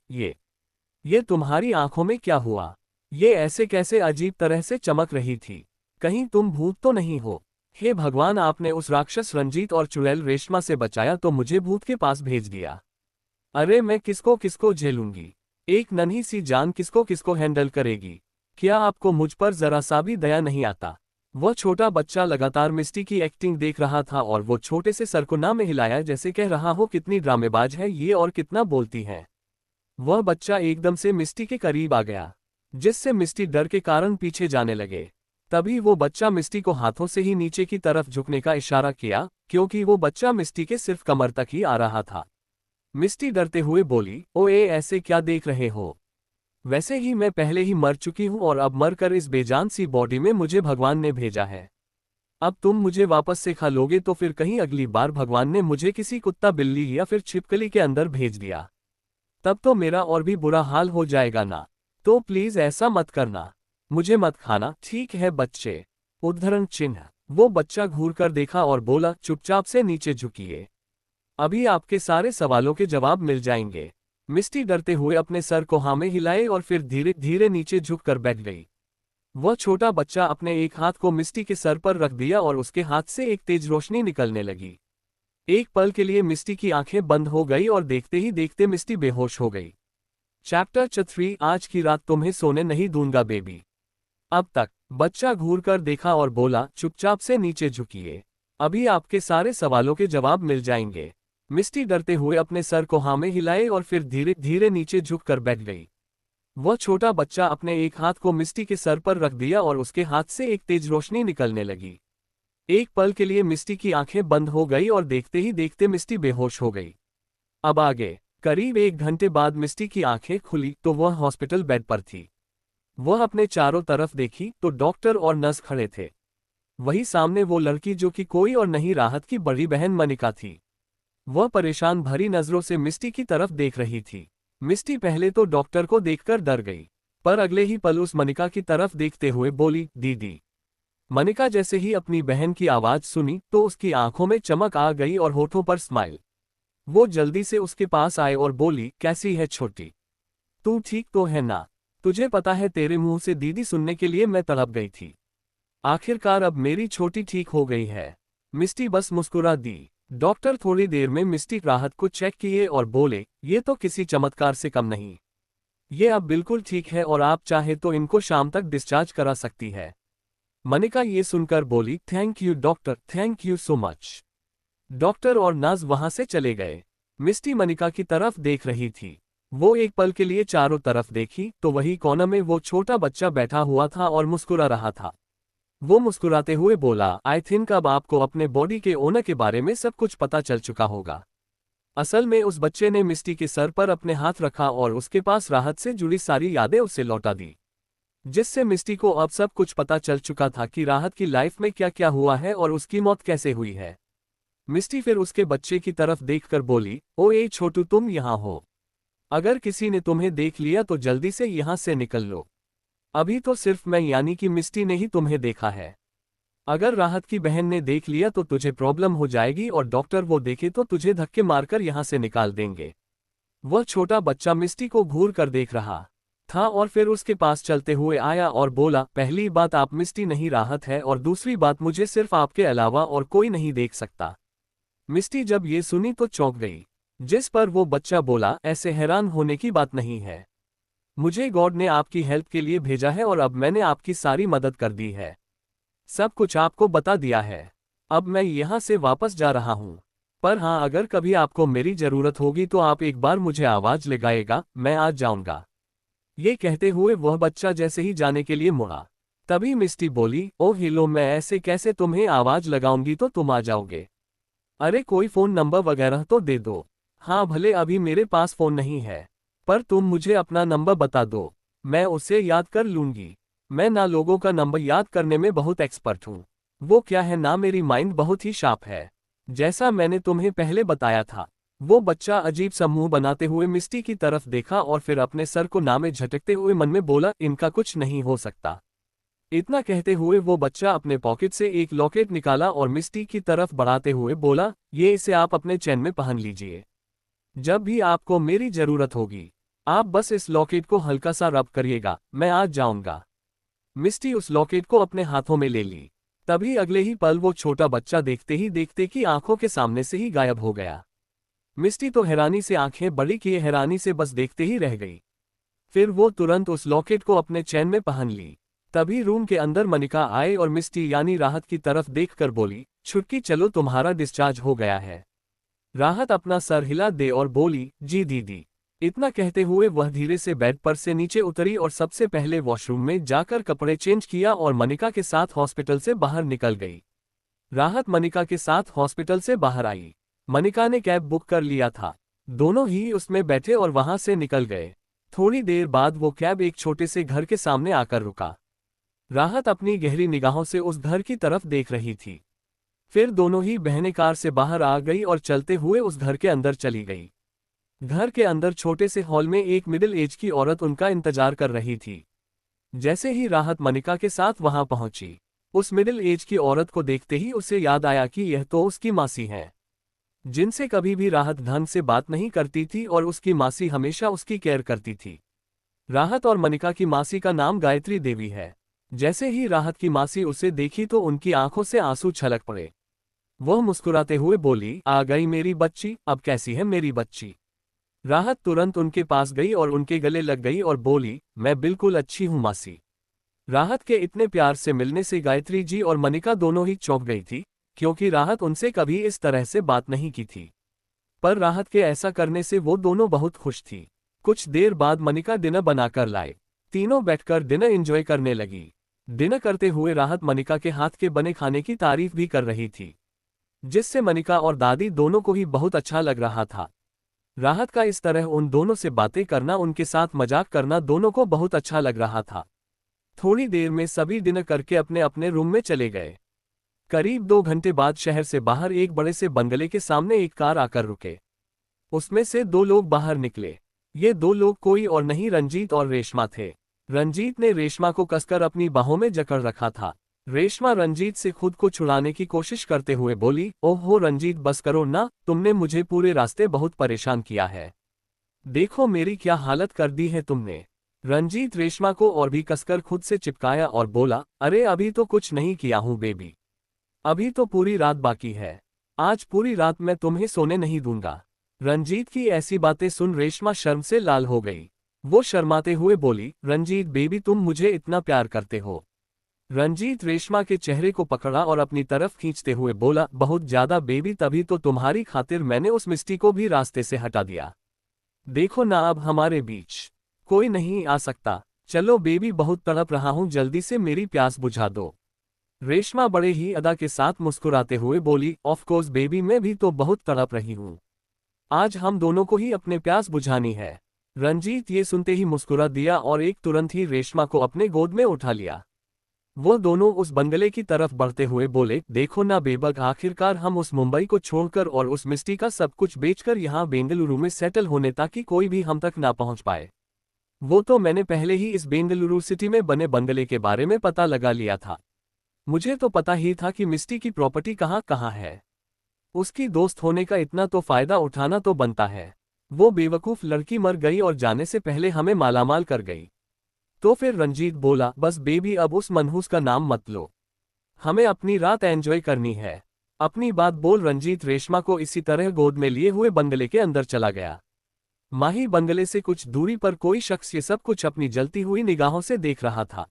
ये तुम्हारी आंखों में क्या हुआ? ये ऐसे कैसे अजीब तरह से चमक रही थी? कहीं तुम भूत तो नहीं हो? हे भगवान, आपने उस राक्षस रंजीत और चुड़ैल रेशमा से बचाया तो मुझे भूत के पास भेज दिया। अरे मैं किसको किसको झेलूंगी? एक नन्ही सी जान किसको किसको हैंडल करेगी? क्या आपको मुझ पर जरा सा भी दया नहीं आता? वह छोटा बच्चा लगातार मिस्टी की एक्टिंग देख रहा था और वो छोटे से सर को ना में हिलाया जैसे कह रहा हो, कितनी ड्रामेबाज है ये और कितना बोलती है। वह बच्चा एकदम से मिस्टी के करीब आ गया, जिससे मिस्टी डर के कारण पीछे जाने लगे। तभी वो बच्चा मिस्टी को हाथों से ही नीचे की तरफ झुकने का इशारा किया, क्योंकि वो बच्चा मिस्टी के सिर्फ कमर तक ही आ रहा था। मिस्टी डरते हुए बोली, ओए ऐसे क्या देख रहे हो? वैसे ही मैं पहले ही मर चुकी हूं और अब मरकर इस बेजान सी बॉडी में मुझे भगवान ने भेजा है। अब तुम मुझे वापस से खा लोगे तो फिर कहीं अगली बार भगवान ने मुझे किसी कुत्ता बिल्ली या फिर छिपकली के अंदर भेज दिया, तब तो मेरा और भी बुरा हाल हो जाएगा ना। तो प्लीज ऐसा मत करना, मुझे मत खाना, ठीक है बच्चे? उद्धरण चिन्ह। वो बच्चा घूर कर देखा और बोला, चुपचाप से नीचे झुकिए, अभी आपके सारे सवालों के जवाब मिल जाएंगे। मिस्टी डरते हुए अपने सर को हाँ में हिलाए और फिर धीरे धीरे नीचे झुक कर बैठ गई। वह छोटा बच्चा अपने एक हाथ को मिस्टी के सर पर रख दिया और उसके हाथ से एक तेज रोशनी निकलने लगी। एक पल के लिए मिस्टी की आंखें बंद हो गई और देखते ही देखते मिस्टी बेहोश हो गई। चैप्टर 3, आज की रात तुम्हें सोने नहीं दूंगा बेबी। अब तक। बच्चा घूर कर देखा और बोला, चुपचाप से नीचे झुकिए, अभी आपके सारे सवालों के जवाब मिल जाएंगे। मिस्टी डरते हुए अपने सर को हाँ में हिलाए और फिर धीरे धीरे नीचे झुक कर बैठ गई। वह छोटा बच्चा अपने एक हाथ को मिस्टी के सर पर रख दिया और उसके हाथ से एक तेज रोशनी निकलने लगी। एक पल के लिए मिस्टी की आंखें बंद हो गई और देखते ही देखते मिस्टी बेहोश हो गई। अब आगे। करीब 1 घंटे बाद मिस्टी की आंखें खुली तो वह हॉस्पिटल बेड पर थी। वह अपने चारों तरफ देखी तो डॉक्टर और नर्स खड़े थे। वही सामने वो लड़की जो कि कोई और नहीं राहत की बड़ी बहन मनिका थी। वह परेशान भरी नजरों से मिस्टी की तरफ देख रही थी। मिस्टी पहले तो डॉक्टर को देखकर डर गई, पर अगले ही पल उस मनिका की तरफ देखते हुए बोली, दीदी। मनिका जैसे ही अपनी बहन की आवाज सुनी तो उसकी आंखों में चमक आ गई और होठों पर स्माइल। वो जल्दी से उसके पास आए और बोली, कैसी है छोटी? तू ठीक तो है ना? तुझे पता है तेरे मुंह से दीदी सुनने के लिए मैं तड़प गई थी। आखिरकार अब मेरी छोटी ठीक हो गई है। मिस्टी बस मुस्कुरा दी। डॉक्टर थोड़ी देर में मिस्टी राहत को चेक किए और बोले, ये तो किसी चमत्कार से कम नहीं। ये अब बिल्कुल ठीक है और आप चाहे तो इनको शाम तक डिस्चार्ज करा सकती है। मनिका ये सुनकर बोली, thank you doctor, thank you so much. Doctor और नर्स वहां से चले गए। मिस्टी मनिका की तरफ देख रही थी। वो एक पल के लिए चारों तरफ देखी तो वही कोने में वो छोटा बच्चा बैठा हुआ था और मुस्कुरा रहा था। वो मुस्कुराते हुए बोला, आई थिंक अब आपको अपने बॉडी के ओनर के बारे में सब कुछ पता चल चुका होगा। असल में उस बच्चे ने मिस्टी के सर पर अपने हाथ रखा और उसके पास राहत से जुड़ी सारी यादें उसे लौटा दी, जिससे मिस्टी को अब सब कुछ पता चल चुका था कि राहत की लाइफ में क्या क्या हुआ है और उसकी मौत कैसे हुई है। मिस्टी फिर उसके बच्चे की तरफ देखकर बोली, ओ ए छोटू, तुम यहाँ हो। अगर किसी ने तुम्हें देख लिया तो जल्दी से यहाँ से निकल लो। अभी तो सिर्फ मैं यानी कि मिस्टी ने ही तुम्हें देखा है। अगर राहत की बहन ने देख लिया तो तुझे प्रॉब्लम हो जाएगी और डॉक्टर वो देखे तो तुझे धक्के मारकर यहाँ से निकाल देंगे। वह छोटा बच्चा मिस्टी को घूर कर देख रहा था और फिर उसके पास चलते हुए आया और बोला, पहली बात आप मिस्टी नहीं राहत है और दूसरी बात मुझे सिर्फ आपके अलावा और कोई नहीं देख सकता। मिस्टी जब ये सुनी तो चौंक गई, जिस पर वो बच्चा बोला, ऐसे हैरान होने की बात नहीं है। मुझे गॉड ने आपकी हेल्प के लिए भेजा है और अब मैंने आपकी सारी मदद कर दी है। सब कुछ आपको बता दिया है। अब मैं यहाँ से वापस जा रहा हूँ। पर हाँ, अगर कभी आपको मेरी जरूरत होगी तो आप एक बार मुझे आवाज लगाएगा, मैं आ जाऊंगा। ये कहते हुए वह बच्चा जैसे ही जाने के लिए मुड़ा, तभी मिस्टी बोली, ओह हिलो, मैं ऐसे कैसे तुम्हें आवाज लगाऊंगी तो तुम आ जाओगे। अरे कोई फोन नंबर वगैरह तो दे दो। हाँ भले अभी मेरे पास फोन नहीं है, पर तुम मुझे अपना नंबर बता दो, मैं उसे याद कर लूंगी। मैं ना लोगों का नंबर याद करने में बहुत एक्सपर्ट हूँ। वो क्या है ना, मेरी माइंड बहुत ही शार्प है, जैसा मैंने तुम्हें पहले बताया था। वो बच्चा अजीब सा मुंह बनाते हुए मिस्टी की तरफ देखा और फिर अपने सर को नामे झटकते हुए मन में बोला, इनका कुछ नहीं हो सकता। इतना कहते हुए वो बच्चा अपने पॉकेट से एक लॉकेट निकाला और मिस्टी की तरफ बढ़ाते हुए बोला, ये इसे आप अपने चैन में पहन लीजिए। जब भी आपको मेरी जरूरत होगी आप बस इस लॉकेट को हल्का सा रब करिएगा, मैं आज जाऊंगा। मिस्टी उस लॉकेट को अपने हाथों में ले ली। तभी अगले ही पल वो छोटा बच्चा देखते ही देखते कि आंखों के सामने से ही गायब हो गया। मिस्टी तो हैरानी से आंखें बड़ी किए हैरानी से बस देखते ही रह गई। फिर वो तुरंत उस लॉकेट को अपने चैन में पहन ली। तभी रूम के अंदर मनिका आए और मिस्टी यानी राहत की तरफ देखकर बोली, छुटकी चलो, तुम्हारा डिस्चार्ज हो गया है। राहत अपना सर हिला दे और बोली, जी दीदी। इतना कहते हुए वह धीरे से बेड पर से नीचे उतरी और सबसे पहले वॉशरूम में जाकर कपड़े चेंज किया और मनिका के साथ हॉस्पिटल से बाहर निकल गई। राहत मनिका के साथ हॉस्पिटल से बाहर आई। मनिका ने कैब बुक कर लिया था। दोनों ही उसमें बैठे और वहां से निकल गए। थोड़ी देर बाद वो कैब एक छोटे से घर के सामने आकर रुका। राहत अपनी गहरी निगाहों से उस घर की तरफ देख रही थी। फिर दोनों ही बहनें कार से बाहर आ गई और चलते हुए उस घर के अंदर चली गई। घर के अंदर छोटे से हॉल में एक मिडिल एज की औरत उनका इंतजार कर रही थी। जैसे ही राहत मनिका के साथ वहां पहुंची, उस मिडिल एज की औरत को देखते ही उसे याद आया कि यह तो उसकी मासी है, जिनसे कभी भी राहत ढंग से बात नहीं करती थी और उसकी मासी हमेशा उसकी केयर करती थी। राहत और मनिका की मासी का नाम गायत्री देवी है। जैसे ही राहत की मासी उसे देखी तो उनकी आंखों से आंसू छलक पड़े। वह मुस्कुराते हुए बोली, आ गई मेरी बच्ची, अब कैसी है मेरी बच्ची। राहत तुरंत उनके पास गई और उनके गले लग गई और बोली, मैं बिल्कुल अच्छी हूँ मासी। राहत के इतने प्यार से मिलने से गायत्री जी और मनिका दोनों ही चौंक गई थी, क्योंकि राहत उनसे कभी इस तरह से बात नहीं की थी। पर राहत के ऐसा करने से वो दोनों बहुत खुश थी। कुछ देर बाद मनिका डिनर बनाकर लाए। तीनों बैठकर डिनर एंजॉय करने लगी। डिनर करते हुए राहत मनिका के हाथ के बने खाने की तारीफ भी कर रही थी, जिससे मनिका और दादी दोनों को ही बहुत अच्छा लग रहा था। राहत का इस तरह उन दोनों से बातें करना, उनके साथ मजाक करना दोनों को बहुत अच्छा लग रहा था। थोड़ी देर में सभी डिनर करके अपने अपने रूम में चले गए। करीब 2 घंटे बाद शहर से बाहर एक बड़े से बंगले के सामने एक कार आकर रुके। उसमें से 2 लोग बाहर निकले। ये 2 लोग कोई और नहीं, रंजीत और रेशमा थे। रंजीत ने रेशमा को कसकर अपनी बाहों में जकड़ रखा था। रेशमा रंजीत से खुद को छुड़ाने की कोशिश करते हुए बोली, ओहो रंजीत, बस करो ना, तुमने मुझे पूरे रास्ते बहुत परेशान किया है। देखो मेरी क्या हालत कर दी है तुमने। रंजीत रेशमा को और भी कसकर खुद से चिपकाया और बोला, अरे अभी तो कुछ नहीं किया हूं बेबी। अभी तो पूरी रात बाकी है। आज पूरी रात मैं तुम्हें सोने नहीं दूंगा। रंजीत की ऐसी बातें सुन रेशमा शर्म से लाल हो गई। वो शर्माते हुए बोली, रंजीत बेबी तुम मुझे इतना प्यार करते हो? रंजीत रेशमा के चेहरे को पकड़ा और अपनी तरफ खींचते हुए बोला, बहुत ज्यादा बेबी, तभी तो तुम्हारी खातिर मैंने उस मिस्टी को भी रास्ते से हटा दिया। देखो ना अब हमारे बीच कोई नहीं आ सकता। चलो बेबी, बहुत तड़प रहा हूं, जल्दी से मेरी प्यास बुझा दो। रेशमा बड़े ही अदा के साथ मुस्कुराते हुए बोली, ऑफ कोर्स बेबी, मैं भी तो बहुत तड़प रही हूं। आज हम दोनों को ही अपने प्यास बुझानी है। रंजीत ये सुनते ही मुस्कुरा दिया और एक तुरंत ही रेशमा को अपने गोद में उठा लिया। वो दोनों उस बंगले की तरफ बढ़ते हुए बोले, देखो ना बेबक, आखिरकार हम उस मुंबई को छोड़कर और उस मिस्टी का सब कुछ बेचकर यहाँ बेंगलुरु में सेटल होने ताकि कोई भी हम तक ना पहुँच पाए। वो तो मैंने पहले ही इस बेंगलुरु सिटी में बने बंगले के बारे में पता लगा लिया था। मुझे तो पता ही था कि मिस्टी की प्रॉपर्टी कहाँ कहाँ है। उसकी दोस्त होने का इतना तो फायदा उठाना तो बनता है। वो बेवकूफ़ लड़की मर गई और जाने से पहले हमें मालामाल कर गई। तो फिर रंजीत बोला, बस बेबी अब उस मनहूस का नाम मत लो। हमें अपनी रात एंजॉय करनी है। अपनी बात बोल रंजीत रेशमा को इसी तरह गोद में लिए हुए बंगले के अंदर चला गया। माही बंगले से कुछ दूरी पर कोई शख्स ये सब कुछ अपनी जलती हुई निगाहों से देख रहा था।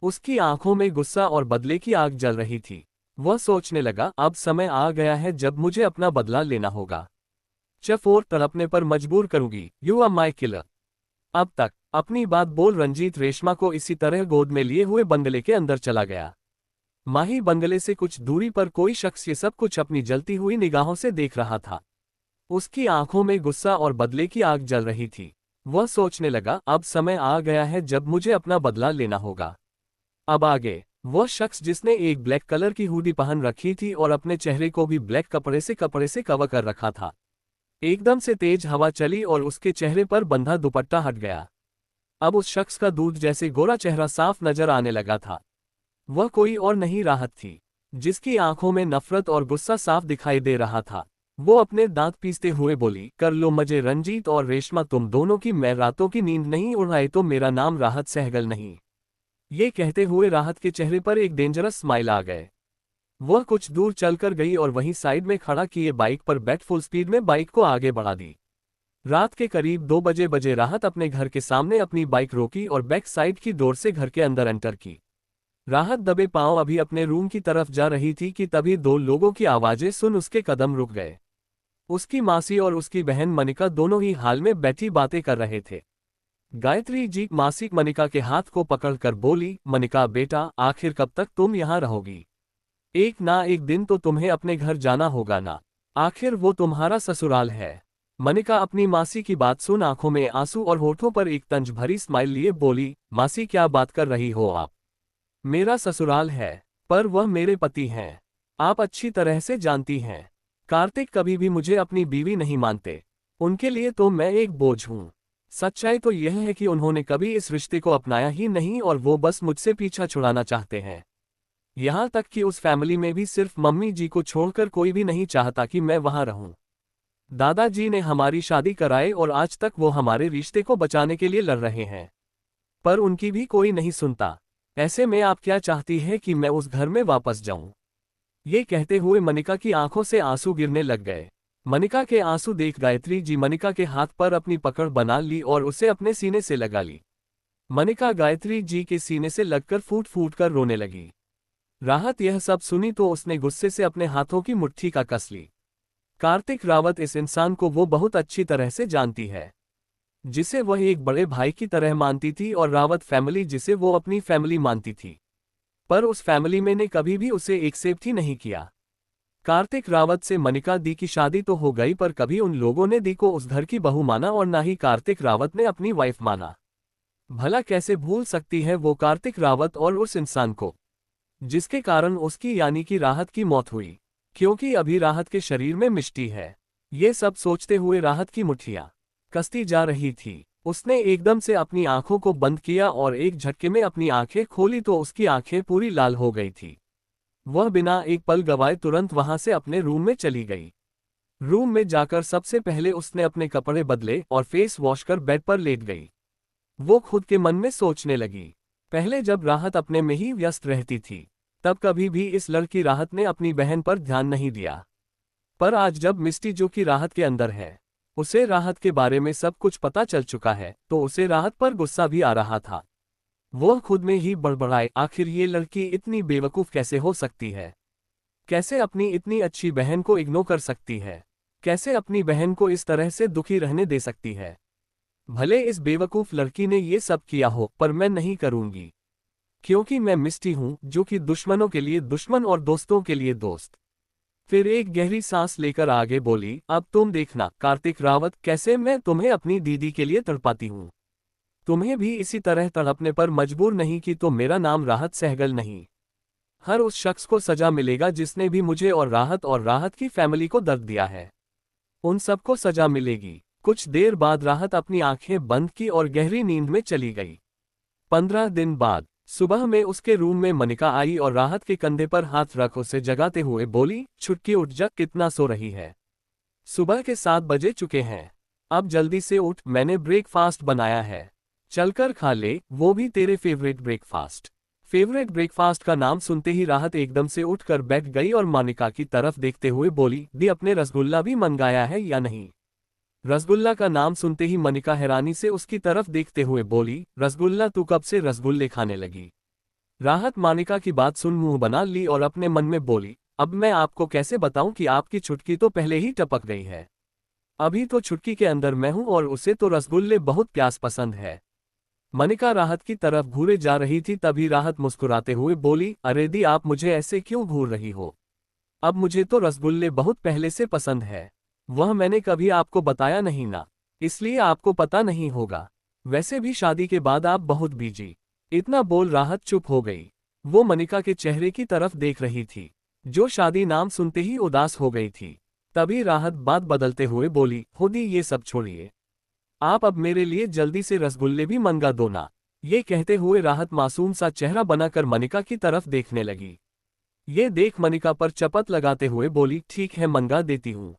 उसकी आंखों में गुस्सा और बदले की आग जल रही थी। वह सोचने लगा, अब समय आ गया है जब मुझे अपना बदला लेना होगा। चफ और तड़पने पर मजबूर करूंगी, यू आर माई किलर। अब तक अपनी बात बोल रंजीत रेशमा को इसी तरह गोद में लिए हुए बंगले के अंदर चला गया। माही बंगले से कुछ दूरी पर कोई शख्स ये सब कुछ अपनी जलती हुई निगाहों से देख रहा था। उसकी आंखों में गुस्सा और बदले की आग जल रही थी। वह सोचने लगा, अब समय आ गया है जब मुझे अपना बदला लेना होगा। अब आगे वह शख्स जिसने एक ब्लैक कलर की हुडी पहन रखी थी और अपने चेहरे को भी ब्लैक कपड़े से कवर कर रखा था। एकदम से तेज हवा चली और उसके चेहरे पर बंधा दुपट्टा हट गया। अब उस शख्स का दूध जैसे गोरा चेहरा साफ नजर आने लगा था। वह कोई और नहीं राहत थी, जिसकी आंखों में नफरत और गुस्सा साफ दिखाई दे रहा था। वो अपने दांत पीसते हुए बोली, कर लो मजे रंजीत और रेशमा, तुम दोनों की मैं रातों की नींद नहीं उड़ाए तो मेरा नाम राहत सहगल नहीं। ये कहते हुए राहत के चेहरे पर एक डेंजरस स्माइल आ गए। वह कुछ दूर चलकर गई और वहीं साइड में खड़ा किए बाइक पर बैठ फुल स्पीड में बाइक को आगे बढ़ा दी। रात के करीब 2 बजे राहत अपने घर के सामने अपनी बाइक रोकी और बैक साइड की डोर से घर के अंदर एंटर की। राहत दबे पांव अभी अपने रूम की तरफ जा रही थी कि तभी 2 लोगों की आवाजें सुन उसके कदम रुक गए। उसकी मासी और उसकी बहन मनिका दोनों ही हाल में बैठी बातें कर रहे थे। गायत्री जी मासी मनिका के हाथ को पकड़कर बोली, मनिका बेटा, आखिर कब तक तुम यहाँ रहोगी? एक ना एक दिन तो तुम्हें अपने घर जाना होगा ना, आखिर वो तुम्हारा ससुराल है। मनिका अपनी मासी की बात सुन आंखों में आंसू और होठों पर एक तंज भरी स्माइल लिए बोली, मासी क्या बात कर रही हो आप? मेरा ससुराल है, पर वह मेरे पति हैं। आप अच्छी तरह से जानती हैं, कार्तिक कभी भी मुझे अपनी बीवी नहीं मानते। उनके लिए तो मैं एक बोझ हूँ। सच्चाई तो यह है कि उन्होंने कभी इस रिश्ते को अपनाया ही नहीं और वो बस मुझसे पीछा छुड़ाना चाहते हैं। यहाँ तक कि उस फैमिली में भी सिर्फ मम्मी जी को छोड़कर कोई भी नहीं चाहता कि मैं वहाँ रहूँ। दादाजी ने हमारी शादी कराई और आज तक वो हमारे रिश्ते को बचाने के लिए लड़ रहे हैं, पर उनकी भी कोई नहीं सुनता। ऐसे में आप क्या चाहती है कि मैं उस घर में वापस जाऊं? ये कहते हुए मनिका की आंखों से आंसू गिरने लग गए। मनिका के आंसू देख गायत्री जी मनिका के हाथ पर अपनी पकड़ बना ली और उसे अपने सीने से लगा ली। मनिका गायत्री जी के सीने से लगकर फूट फूट कर रोने लगी। राहत यह सब सुनी तो उसने गुस्से से अपने हाथों की मुट्ठी का कस ली। कार्तिक रावत इस इंसान को वो बहुत अच्छी तरह से जानती है, जिसे वह एक बड़े भाई की तरह मानती थी, और रावत फैमिली जिसे वो अपनी फैमिली मानती थी, पर उस फैमिली में ने कभी भी उसे एक्सेप्ट ही नहीं किया। कार्तिक रावत से मनिका दी की शादी तो हो गई, पर कभी उन लोगों ने दी को उस घर की बहू माना और ना ही कार्तिक रावत ने अपनी वाइफ माना। भला कैसे भूल सकती है वो कार्तिक रावत और उस इंसान को, जिसके कारण उसकी यानी कि राहत की मौत हुई, क्योंकि अभी राहत के शरीर में मिष्टी है। ये सब सोचते हुए राहत की मुट्ठियां कसती जा रही थी। उसने एकदम से अपनी आंखों को बंद किया और एक झटके में अपनी आंखें खोली तो उसकी आंखें पूरी लाल हो गई थी। वह बिना एक पल गवाए तुरंत वहां से अपने रूम में चली गई। रूम में जाकर सबसे पहले उसने अपने कपड़े बदले और फेस वॉश कर बेड पर लेट गई। वो खुद के मन में सोचने लगी। पहले जब राहत अपने में ही व्यस्त रहती थी, तब कभी भी इस लड़की राहत ने अपनी बहन पर ध्यान नहीं दिया। पर आज जब मिस्टी जो कि राहत के अंदर है, उसे राहत के बारे में सब कुछ पता चल चुका है, तो उसे राहत पर गुस्सा भी आ रहा था। वो खुद में ही बड़बड़ाए, आखिर ये लड़की इतनी बेवकूफ़ कैसे हो सकती है? कैसे अपनी इतनी अच्छी बहन को इग्नोर कर सकती है? कैसे अपनी बहन को इस तरह से दुखी रहने दे सकती है? भले इस बेवकूफ़ लड़की ने ये सब किया हो, पर मैं नहीं करूँगी, क्योंकि मैं मिस्टी हूँ, जो कि दुश्मनों के लिए दुश्मन और दोस्तों के लिए दोस्त। फिर एक गहरी सांस लेकर आगे बोली, अब तुम देखना कार्तिक रावत, कैसे मैं तुम्हें अपनी दीदी के लिए तड़पाती हूँ। तुम्हें भी इसी तरह तड़पने पर मजबूर नहीं की तो मेरा नाम राहत सहगल नहीं। हर उस शख्स को सजा मिलेगा जिसने भी मुझे और राहत की फैमिली को दर्द दिया है। उन सबको सजा मिलेगी। कुछ देर बाद राहत अपनी आंखें बंद की और गहरी नींद में चली गई। 15 दिन बाद सुबह में उसके रूम में मनिका आई और राहत के कंधे पर हाथ रख उसे जगाते हुए बोली, छुटकी उठ जा, कितना सो रही है? सुबह के 7 बजे चुके हैं। अब जल्दी से उठ, मैंने ब्रेकफास्ट बनाया है, चलकर खा ले, वो भी तेरे फेवरेट ब्रेकफास्ट। फेवरेट ब्रेकफास्ट का नाम सुनते ही राहत एकदम से उठकर बैठ गई और मनिका की तरफ देखते हुए बोली, दी अपने रसगुल्ला भी मंगाया है या नहीं? रसगुल्ला का नाम सुनते ही मनिका हैरानी से उसकी तरफ देखते हुए बोली, रसगुल्ला, तू कब से रसगुल्ले खाने लगी? राहत मनिका की बात सुन मुंह बना ली और अपने मन में बोली, अब मैं आपको कैसे बताऊं कि आपकी छुटकी तो पहले ही टपक गई है। अभी तो छुटकी के अंदर मैं हूं और उसे तो रसगुल्ले बहुत प्यास पसंद है। मनिका राहत की तरफ घूरे जा रही थी, तभी राहत मुस्कुराते हुए बोली, अरे दी, आप मुझे ऐसे क्यों घूर रही हो? अब मुझे तो रसगुल्ले बहुत पहले से पसंद है। वह मैंने कभी आपको बताया नहीं ना, इसलिए आपको पता नहीं होगा। वैसे भी शादी के बाद आप बहुत बिजी। इतना बोल राहत चुप हो गई। वो मनिका के चेहरे की तरफ देख रही थी, जो शादी नाम सुनते ही उदास हो गई थी। तभी राहत बात बदलते हुए बोली, खुद ही ये सब छोड़िए, आप अब मेरे लिए जल्दी से रसगुल्ले भी मंगा दो ना। ये कहते हुए राहत मासूम सा चेहरा बनाकर मनिका की तरफ देखने लगी। ये देख मनिका पर चपत लगाते हुए बोली, ठीक है, मंगा देती हूँ।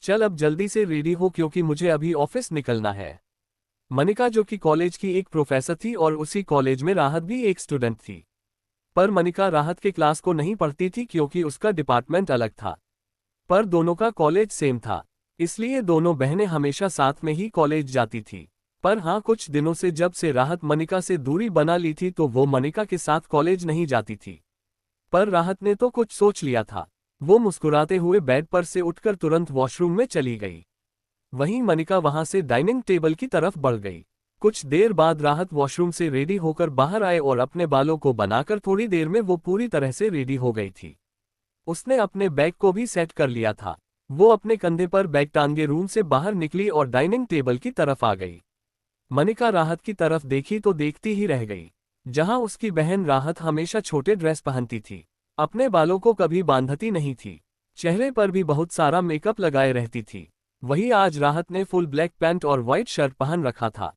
चल अब जल्दी से रेडी हो, क्योंकि मुझे अभी ऑफिस निकलना है। मनिका जो कि कॉलेज की एक प्रोफेसर थी और उसी कॉलेज में राहत भी एक स्टूडेंट थी। पर मनिका राहत के क्लास को नहीं पढ़ती थी क्योंकि उसका डिपार्टमेंट अलग था। पर दोनों का कॉलेज सेम था, इसलिए दोनों बहनें हमेशा साथ में ही कॉलेज जाती थी। पर हाँ, कुछ दिनों से जब से राहत मनिका से दूरी बना ली थी तो वो मनिका के साथ कॉलेज नहीं जाती थी। पर राहत ने तो कुछ सोच लिया था। वो मुस्कुराते हुए बेड पर से उठकर तुरंत वॉशरूम में चली गई। वहीं मनिका वहां से डाइनिंग टेबल की तरफ बढ़ गई। कुछ देर बाद राहत वॉशरूम से रेडी होकर बाहर आए और अपने बालों को बनाकर थोड़ी देर में वो पूरी तरह से रेडी हो गई थी। उसने अपने बैग को भी सेट कर लिया था। वो अपने कंधे पर बैग टांगे रूम से बाहर निकली और डाइनिंग टेबल की तरफ आ गई। मनिका राहत की तरफ देखी तो देखती ही रह गई। जहां उसकी बहन राहत हमेशा छोटे ड्रेस पहनती थी, अपने बालों को कभी बांधती नहीं थी, चेहरे पर भी बहुत सारा मेकअप लगाए रहती थी, वही आज राहत ने फुल ब्लैक पैंट और व्हाइट शर्ट पहन रखा था।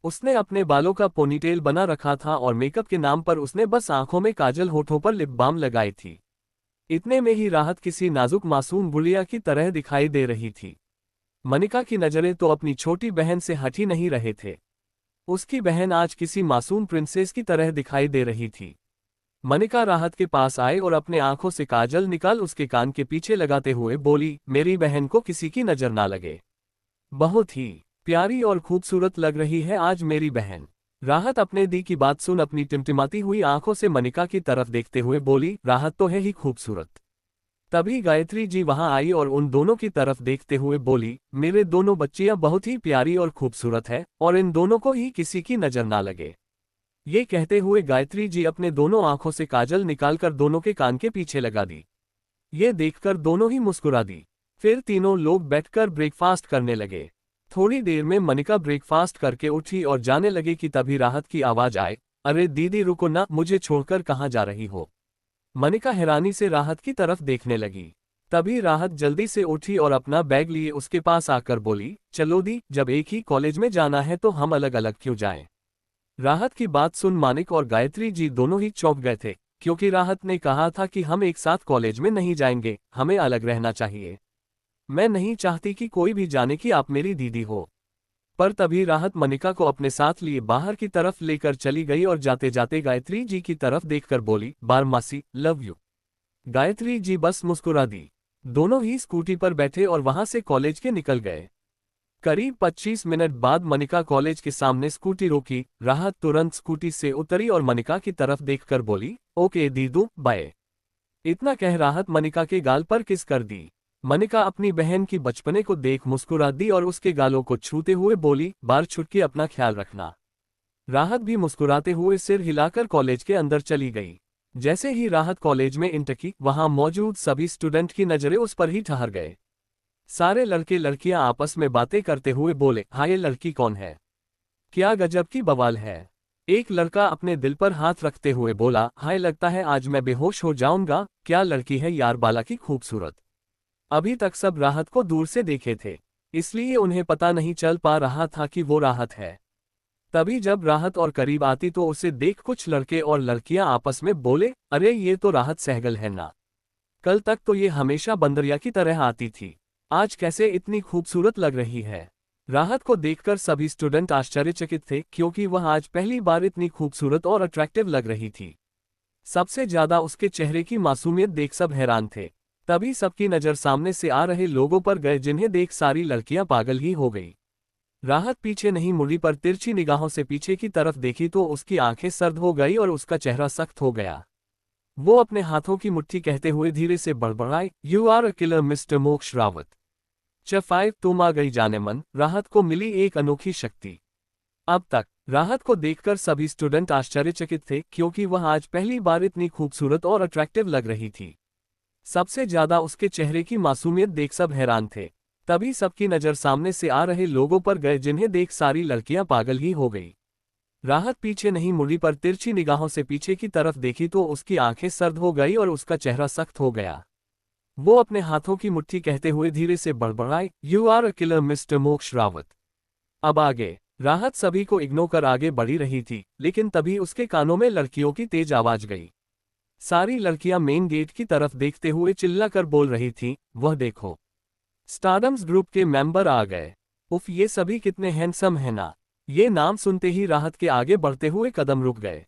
उसने अपने बालों का पोनीटेल बना रखा था और मेकअप के नाम पर उसने बस आंखों में काजल, होठों पर लिप बाम लगाई थी। इतने में ही राहत किसी नाजुक मासूम गुड़िया की तरह दिखाई दे रही थी। मनिका की नजरें तो अपनी छोटी बहन से हट ही नहीं रहे थे। उसकी बहन आज किसी मासूम प्रिंसेस की तरह दिखाई दे रही थी। मनिका राहत के पास आए और अपने आंखों से काजल निकाल उसके कान के पीछे लगाते हुए बोली, मेरी बहन को किसी की नजर ना लगे। बहुत ही प्यारी और खूबसूरत लग रही है आज मेरी बहन। राहत अपने दी की बात सुन अपनी टिमटिमाती हुई आंखों से मनिका की तरफ देखते हुए बोली, राहत तो है ही खूबसूरत। तभी गायत्री जी वहां आई और उन दोनों की तरफ देखते हुए बोली, मेरे दोनों बच्चियां बहुत ही प्यारी और खूबसूरत है और इन दोनों को ही किसी की नजर ना लगे। ये कहते हुए गायत्री जी अपने दोनों आंखों से काजल निकालकर दोनों के कान के पीछे लगा दी। ये देखकर दोनों ही मुस्कुरा दी। फिर तीनों लोग बैठकर ब्रेकफास्ट करने लगे। थोड़ी देर में मनिका ब्रेकफास्ट करके उठी और जाने लगी कि तभी राहत की आवाज आए, अरे दीदी रुको ना, मुझे छोड़कर कहाँ जा रही हो? मनिका हैरानी से राहत की तरफ देखने लगी। तभी राहत जल्दी से उठी और अपना बैग लिए उसके पास आकर बोली, चलो दी, जब एक ही कॉलेज में जाना है तो हम अलग अलग क्यों जाएं? राहत की बात सुन मानिक और गायत्री जी दोनों ही चौंक गए थे, क्योंकि राहत ने कहा था कि हम एक साथ कॉलेज में नहीं जाएंगे, हमें अलग रहना चाहिए। मैं नहीं चाहती कि कोई भी जाने कि आप मेरी दीदी हो। पर तभी राहत मनिका को अपने साथ लिए बाहर की तरफ लेकर चली गई और जाते जाते गायत्री जी की तरफ देखकर बोली, बारमासी लव यू। गायत्री जी बस मुस्कुरा दी। दोनों ही स्कूटी पर बैठे और वहां से कॉलेज के निकल गए। करीब 25 मिनट बाद मनिका कॉलेज के सामने स्कूटी रोकी। राहत तुरंत स्कूटी से उतरी और मनिका की तरफ देखकर बोली, ओके दीदू बाय। इतना कह राहत मनिका के गाल पर किस कर दी। मनिका अपनी बहन की बचपने को देख मुस्कुरा दी और उसके गालों को छूते हुए बोली, बार छुटके अपना ख्याल रखना। राहत भी मुस्कुराते हुए सिर हिलाकर कॉलेज के अंदर चली गई। जैसे ही राहत कॉलेज में एंटर की, वहां मौजूद सभी स्टूडेंट की नजरें उस पर ही ठहर गए। सारे लड़के लड़कियां आपस में बातें करते हुए बोले, हाँ ये लड़की कौन है, क्या गजब की बवाल है। एक लड़का अपने दिल पर हाथ रखते हुए बोला, हाय लगता है आज मैं बेहोश हो जाऊंगा, क्या लड़की है यार, बाला की खूबसूरत। अभी तक सब राहत को दूर से देखे थे, इसलिए उन्हें पता नहीं चल पा रहा था कि वो राहत है। तभी जब राहत और करीब आती तो उसे देख कुछ लड़के और लड़कियां आपस में बोले, अरे ये तो राहत सहगल है ना, कल तक तो ये हमेशा बंदरिया की तरह आती थी, आज कैसे इतनी खूबसूरत लग रही है। राहत को देखकर सभी स्टूडेंट आश्चर्यचकित थे, क्योंकि वह आज पहली बार इतनी खूबसूरत और अट्रैक्टिव लग रही थी। सबसे ज्यादा उसके चेहरे की मासूमियत देख सब हैरान थे। तभी सबकी नजर सामने से आ रहे लोगों पर गए, जिन्हें देख सारी लड़कियां पागल ही हो गई। राहत पीछे नहीं मुड़ी, पर तिरछी निगाहों से पीछे की तरफ देखी तो उसकी आंखें सर्द हो गई और उसका चेहरा सख्त हो गया। वो अपने हाथों की मुट्ठी कहते हुए धीरे से बड़बड़ाई, you are a killer mister Moksh Rawat. च5 तुम आ गई जाने मन। राहत को मिली एक अनोखी शक्ति। अब तक राहत को देखकर सभी स्टूडेंट आश्चर्यचकित थे, क्योंकि वह आज पहली बार इतनी खूबसूरत और अट्रैक्टिव लग रही थी। सबसे ज्यादा उसके चेहरे की मासूमियत देख सब हैरान थे। तभी सबकी नजर सामने से आ रहे लोगों पर गए, जिन्हें देख सारी लड़कियां पागल ही हो गई। राहत पीछे नहीं मुड़ी, पर तिरछी निगाहों से पीछे की तरफ देखी तो उसकी आंखें सर्द हो गई और उसका चेहरा सख्त हो गया। वो अपने हाथों की मुट्ठी कहते हुए धीरे से बड़बड़ाई, you are a killer mister Moksh Rawat. अब आगे राहत सभी को इग्नोर कर आगे बढ़ी रही थी, लेकिन तभी उसके कानों में लड़कियों की तेज आवाज गई। सारी लड़कियां मेन गेट की तरफ देखते हुए चिल्लाकर बोल रही थीं, वह देखो, स्टारडम्स ग्रुप के मेंबर आ गए। उफ, ये सभी कितने हैंडसम हैं ना। ये नाम सुनते ही राहत के आगे बढ़ते हुए कदम रुक गए।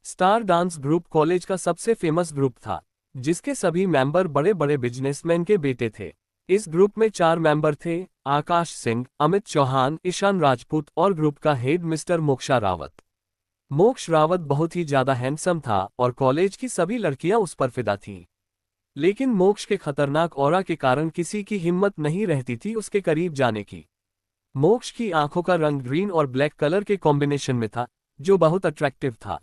स्टार डांस ग्रुप कॉलेज का सबसे फेमस ग्रुप था, जिसके सभी मेंबर बड़े बड़े बिजनेसमैन के बेटे थे। इस ग्रुप में 4 मेंबर थे, आकाश सिंह, अमित चौहान, ईशान राजपूत और ग्रुप का हेड मिस्टर मोक्षा रावत। मोक्ष रावत बहुत ही ज्यादा हैंडसम था और कॉलेज की सभी लड़कियां उस पर फिदा थीं। लेकिन मोक्ष के खतरनाक ऑरा के कारण किसी की हिम्मत नहीं रहती थी उसके करीब जाने की। मोक्ष की आंखों का रंग ग्रीन और ब्लैक कलर के कॉम्बिनेशन में था, जो बहुत अट्रैक्टिव था।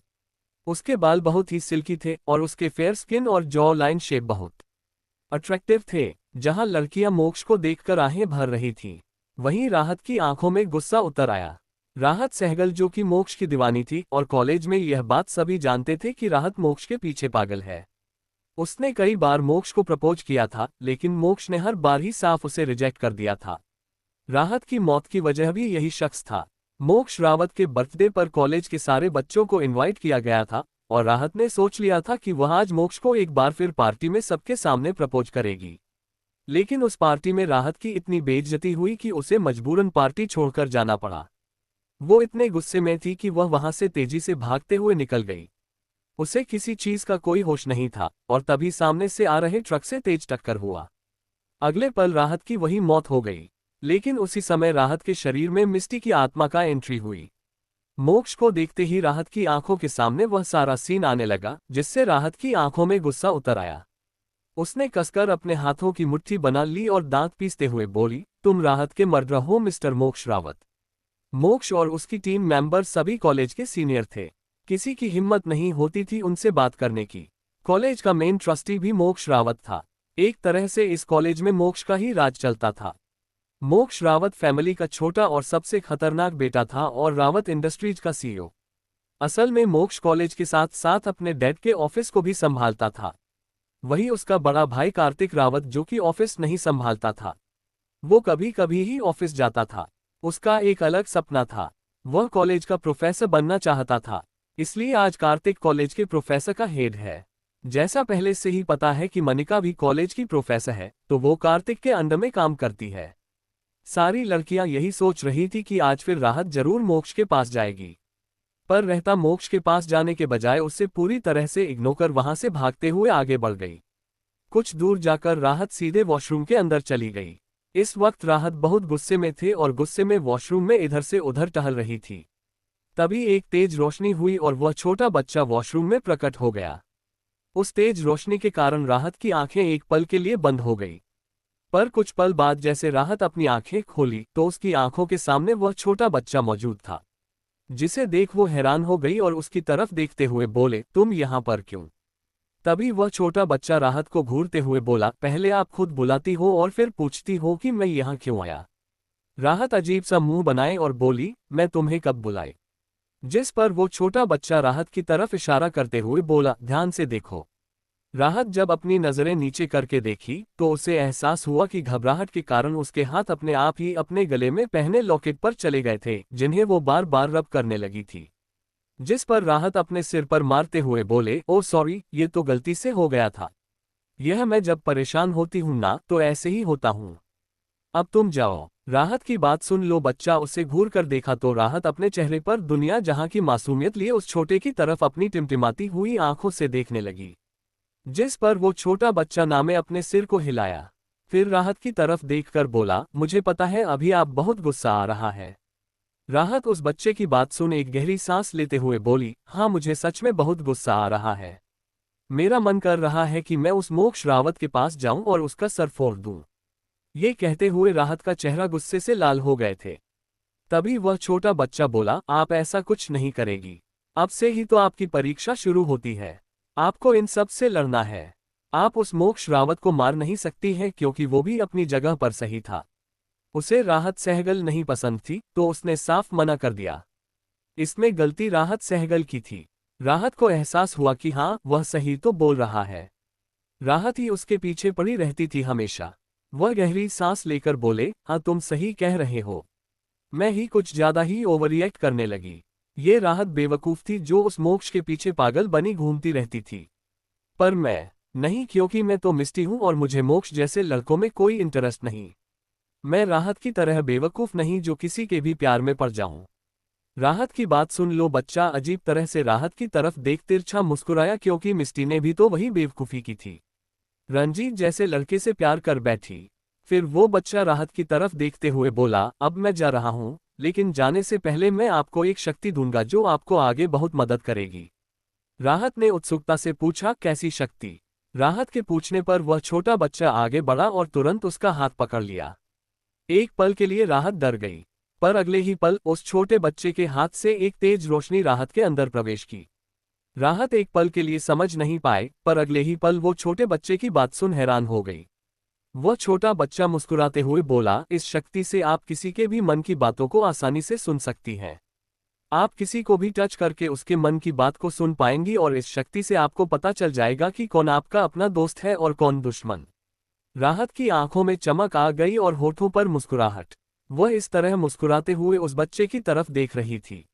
उसके बाल बहुत ही सिल्की थे और उसके फेयर स्किन और जॉ लाइन शेप बहुत अट्रैक्टिव थे। जहां लड़कियां मोक्ष को देखकर आहें भर रही थीं, वहीं राहत की आंखों में गुस्सा उतर आया। राहत सहगल, जो कि मोक्ष की दीवानी थी, और कॉलेज में यह बात सभी जानते थे कि राहत मोक्ष के पीछे पागल है। उसने कई बार मोक्ष को प्रपोज किया था, लेकिन मोक्ष ने हर बार ही साफ उसे रिजेक्ट कर दिया था। राहत की मौत की वजह भी यही शख्स था। मोक्ष रावत के बर्थडे पर कॉलेज के सारे बच्चों को इनवाइट किया गया था और राहत ने सोच लिया था कि वह आज मोक्ष को एक बार फिर पार्टी में सबके सामने प्रपोज करेगी। लेकिन उस पार्टी में राहत की इतनी बेइज्जती हुई कि उसे मजबूरन पार्टी छोड़कर जाना पड़ा। वो इतने गुस्से में थी कि वह वहां से तेजी से भागते हुए निकल गई। उसे किसी चीज का कोई होश नहीं था और तभी सामने से आ रहे ट्रक से तेज टक्कर हुआ। अगले पल राहत की वही मौत हो गई। लेकिन उसी समय राहत के शरीर में मिस्टी की आत्मा का एंट्री हुई। मोक्ष को देखते ही राहत की आंखों के सामने वह सारा सीन आने लगा, जिससे राहत की आंखों में गुस्सा उतर आया। उसने कसकर अपने हाथों की मुट्ठी बना ली और दांत पीसते हुए बोली, तुम राहत के मर्डर हो मिस्टर मोक्ष रावत। मोक्ष और उसकी टीम मेंबर सभी कॉलेज के सीनियर थे। किसी की हिम्मत नहीं होती थी उनसे बात करने की। कॉलेज का मेन ट्रस्टी भी मोक्ष रावत था। एक तरह से इस कॉलेज में मोक्ष का ही राज चलता था। मोक्ष रावत फैमिली का छोटा और सबसे खतरनाक बेटा था और रावत इंडस्ट्रीज का सीईओ। असल में मोक्ष कॉलेज के साथ साथ अपने डैड के ऑफिस को भी संभालता था। वही उसका बड़ा भाई कार्तिक रावत, जो कि ऑफिस नहीं संभालता था। वो कभी कभी ही ऑफिस जाता था। उसका एक अलग सपना था, वह कॉलेज का प्रोफेसर बनना चाहता था। इसलिए आज कार्तिक कॉलेज के प्रोफेसर का हेड है। जैसा पहले से ही पता है कि मनिका भी कॉलेज की प्रोफेसर है, तो वो कार्तिक के अंडर में काम करती है। सारी लड़कियां यही सोच रही थी कि आज फिर राहत जरूर मोक्ष के पास जाएगी। पर रहता मोक्ष के पास जाने के बजाय उससे पूरी तरह से इग्नोर कर वहां से भागते हुए आगे बढ़ गई। कुछ दूर जाकर राहत सीधे वॉशरूम के अंदर चली गई। इस वक्त राहत बहुत गुस्से में थे और गुस्से में वॉशरूम में इधर से उधर टहल रही थी। तभी एक तेज रोशनी हुई और वह छोटा बच्चा वॉशरूम में प्रकट हो गया। उस तेज रोशनी के कारण राहत की आंखें एक पल के लिए बंद हो गई। पर कुछ पल बाद जैसे राहत अपनी आंखें खोली तो उसकी आंखों के सामने वह छोटा बच्चा मौजूद था, जिसे देख वो हैरान हो गई और उसकी तरफ देखते हुए बोले, तुम यहाँ पर क्यों? तभी वह छोटा बच्चा राहत को घूरते हुए बोला, पहले आप खुद बुलाती हो और फिर पूछती हो कि मैं यहाँ क्यों आया। राहत अजीब सा मुंह बनाए और बोली, मैं तुम्हें कब बुलाई? जिस पर वो छोटा बच्चा राहत की तरफ इशारा करते हुए बोला, ध्यान से देखो। राहत जब अपनी नजरें नीचे करके देखी तो उसे एहसास हुआ कि घबराहट के कारण उसके हाथ अपने आप ही अपने गले में पहने लॉकेट पर चले गए थे, जिन्हें वो बार बार रब करने लगी थी। जिस पर राहत अपने सिर पर मारते हुए बोले, ओ सॉरी, ये तो गलती से हो गया था। यह मैं जब परेशान होती हूं ना तो ऐसे ही होता हूं। अब तुम जाओ। राहत की बात सुन लो बच्चा उसे घूर कर देखा तो राहत अपने चेहरे पर दुनिया जहां की मासूमियत लिए उस छोटे की तरफ अपनी टिमटिमाती हुई आंखों से देखने लगी। जिस पर वो छोटा बच्चा नामे अपने सिर को हिलाया, फिर राहत की तरफ देखकर बोला, मुझे पता है अभी आप बहुत गुस्सा आ रहा है। राहत उस बच्चे की बात सुन एक गहरी सांस लेते हुए बोली, हाँ मुझे सच में बहुत गुस्सा आ रहा है। मेरा मन कर रहा है कि मैं उस मोक्ष रावत के पास जाऊं और उसका सर फोड़ दूं। ये कहते हुए राहत का चेहरा गुस्से से लाल हो गए थे। तभी वह छोटा बच्चा बोला, आप ऐसा कुछ नहीं करेगी। अब से ही तो आपकी परीक्षा शुरू होती है। आपको इन सब से लड़ना है। आप उस मोक्ष रावत को मार नहीं सकती हैं क्योंकि वो भी अपनी जगह पर सही था। उसे राहत सहगल नहीं पसंद थी तो उसने साफ मना कर दिया। इसमें गलती राहत सहगल की थी। राहत को एहसास हुआ कि हाँ वह सही तो बोल रहा है। राहत ही उसके पीछे पड़ी रहती थी हमेशा। वह गहरी सांस लेकर बोले, हाँ तुम सही कह रहे हो। मैं ही कुछ ज्यादा ही ओवररिएक्ट करने लगी। ये राहत बेवकूफ थी जो उस मोक्ष के पीछे पागल बनी घूमती रहती थी। पर मैं नहीं, क्योंकि मैं तो मिस्टी हूं और मुझे मोक्ष जैसे लड़कों में कोई इंटरेस्ट नहीं। मैं राहत की तरह बेवकूफ नहीं जो किसी के भी प्यार में पड़ जाऊं। राहत की बात सुन लो बच्चा अजीब तरह से राहत की तरफ देख तिरछा मुस्कुराया क्योंकि मिस्टी ने भी तो वही बेवकूफी की थी। रंजीत जैसे लड़के से प्यार कर बैठी। फिर वो बच्चा राहत की तरफ देखते हुए बोला, अब मैं जा रहा हूं, लेकिन जाने से पहले मैं आपको एक शक्ति दूंगा जो आपको आगे बहुत मदद करेगी। राहत ने उत्सुकता से पूछा, कैसी शक्ति? राहत के पूछने पर वह छोटा बच्चा आगे बढ़ा और तुरंत उसका हाथ पकड़ लिया। एक पल के लिए राहत डर गई, पर अगले ही पल उस छोटे बच्चे के हाथ से एक तेज रोशनी राहत के अंदर प्रवेश की। राहत एक पल के लिए समझ नहीं पाए, पर अगले ही पल वो छोटे बच्चे की बात सुन हैरान हो गई। वह छोटा बच्चा मुस्कुराते हुए बोला, इस शक्ति से आप किसी के भी मन की बातों को आसानी से सुन सकती हैं। आप किसी को भी टच करके उसके मन की बात को सुन पाएंगी और इस शक्ति से आपको पता चल जाएगा कि कौन आपका अपना दोस्त है और कौन दुश्मन। राहत की आंखों में चमक आ गई और होठों पर मुस्कुराहट। वह इस तरह मुस्कुराते हुए उस बच्चे की तरफ देख रही थी।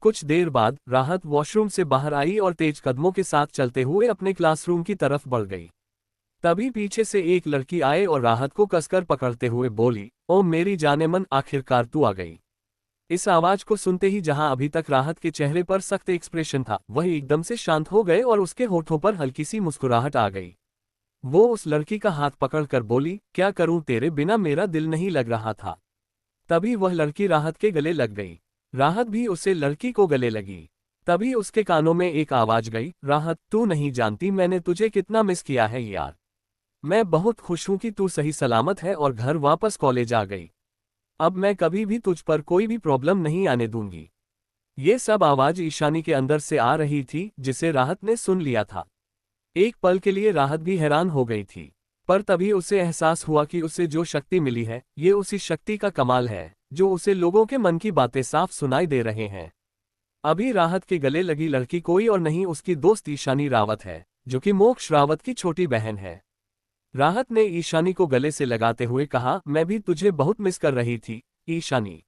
कुछ देर बाद राहत वॉशरूम से बाहर आई और तेज कदमों के साथ चलते हुए अपने क्लासरूम की तरफ बढ़ गई। तभी पीछे से एक लड़की आए और राहत को कसकर पकड़ते हुए बोली, ओ मेरी जानेमन, आखिरकार तू आ गई। इस आवाज को सुनते ही जहां अभी तक राहत के चेहरे पर सख्त एक्सप्रेशन था वह एकदम से शांत हो गए और उसके होठों पर हल्की सी मुस्कुराहट आ गई। वो उस लड़की का हाथ पकड़कर बोली, क्या करूं, तेरे बिना मेरा दिल नहीं लग रहा था। तभी वह लड़की राहत के गले लग गई। राहत भी उसे लड़की को गले लगी। तभी उसके कानों में एक आवाज गई, राहत तू नहीं जानती मैंने तुझे कितना मिस किया है यार। मैं बहुत खुश हूं कि तू सही सलामत है और घर वापस कॉलेज आ गई। अब मैं कभी भी तुझ पर कोई भी प्रॉब्लम नहीं आने दूंगी। ये सब आवाज ईशानी के अंदर से आ रही थी जिसे राहत ने सुन लिया था। एक पल के लिए राहत भी हैरान हो गई थी, पर तभी उसे एहसास हुआ कि उसे जो शक्ति मिली है ये उसी शक्ति का कमाल है जो उसे लोगों के मन की बातें साफ सुनाई दे रहे हैं। अभी राहत के गले लगी लड़की कोई और नहीं उसकी दोस्त ईशानी रावत है, जो कि मोक्ष रावत की छोटी बहन है। राहत ने ईशानी को गले से लगाते हुए कहा, मैं भी तुझे बहुत मिस कर रही थी ईशानी,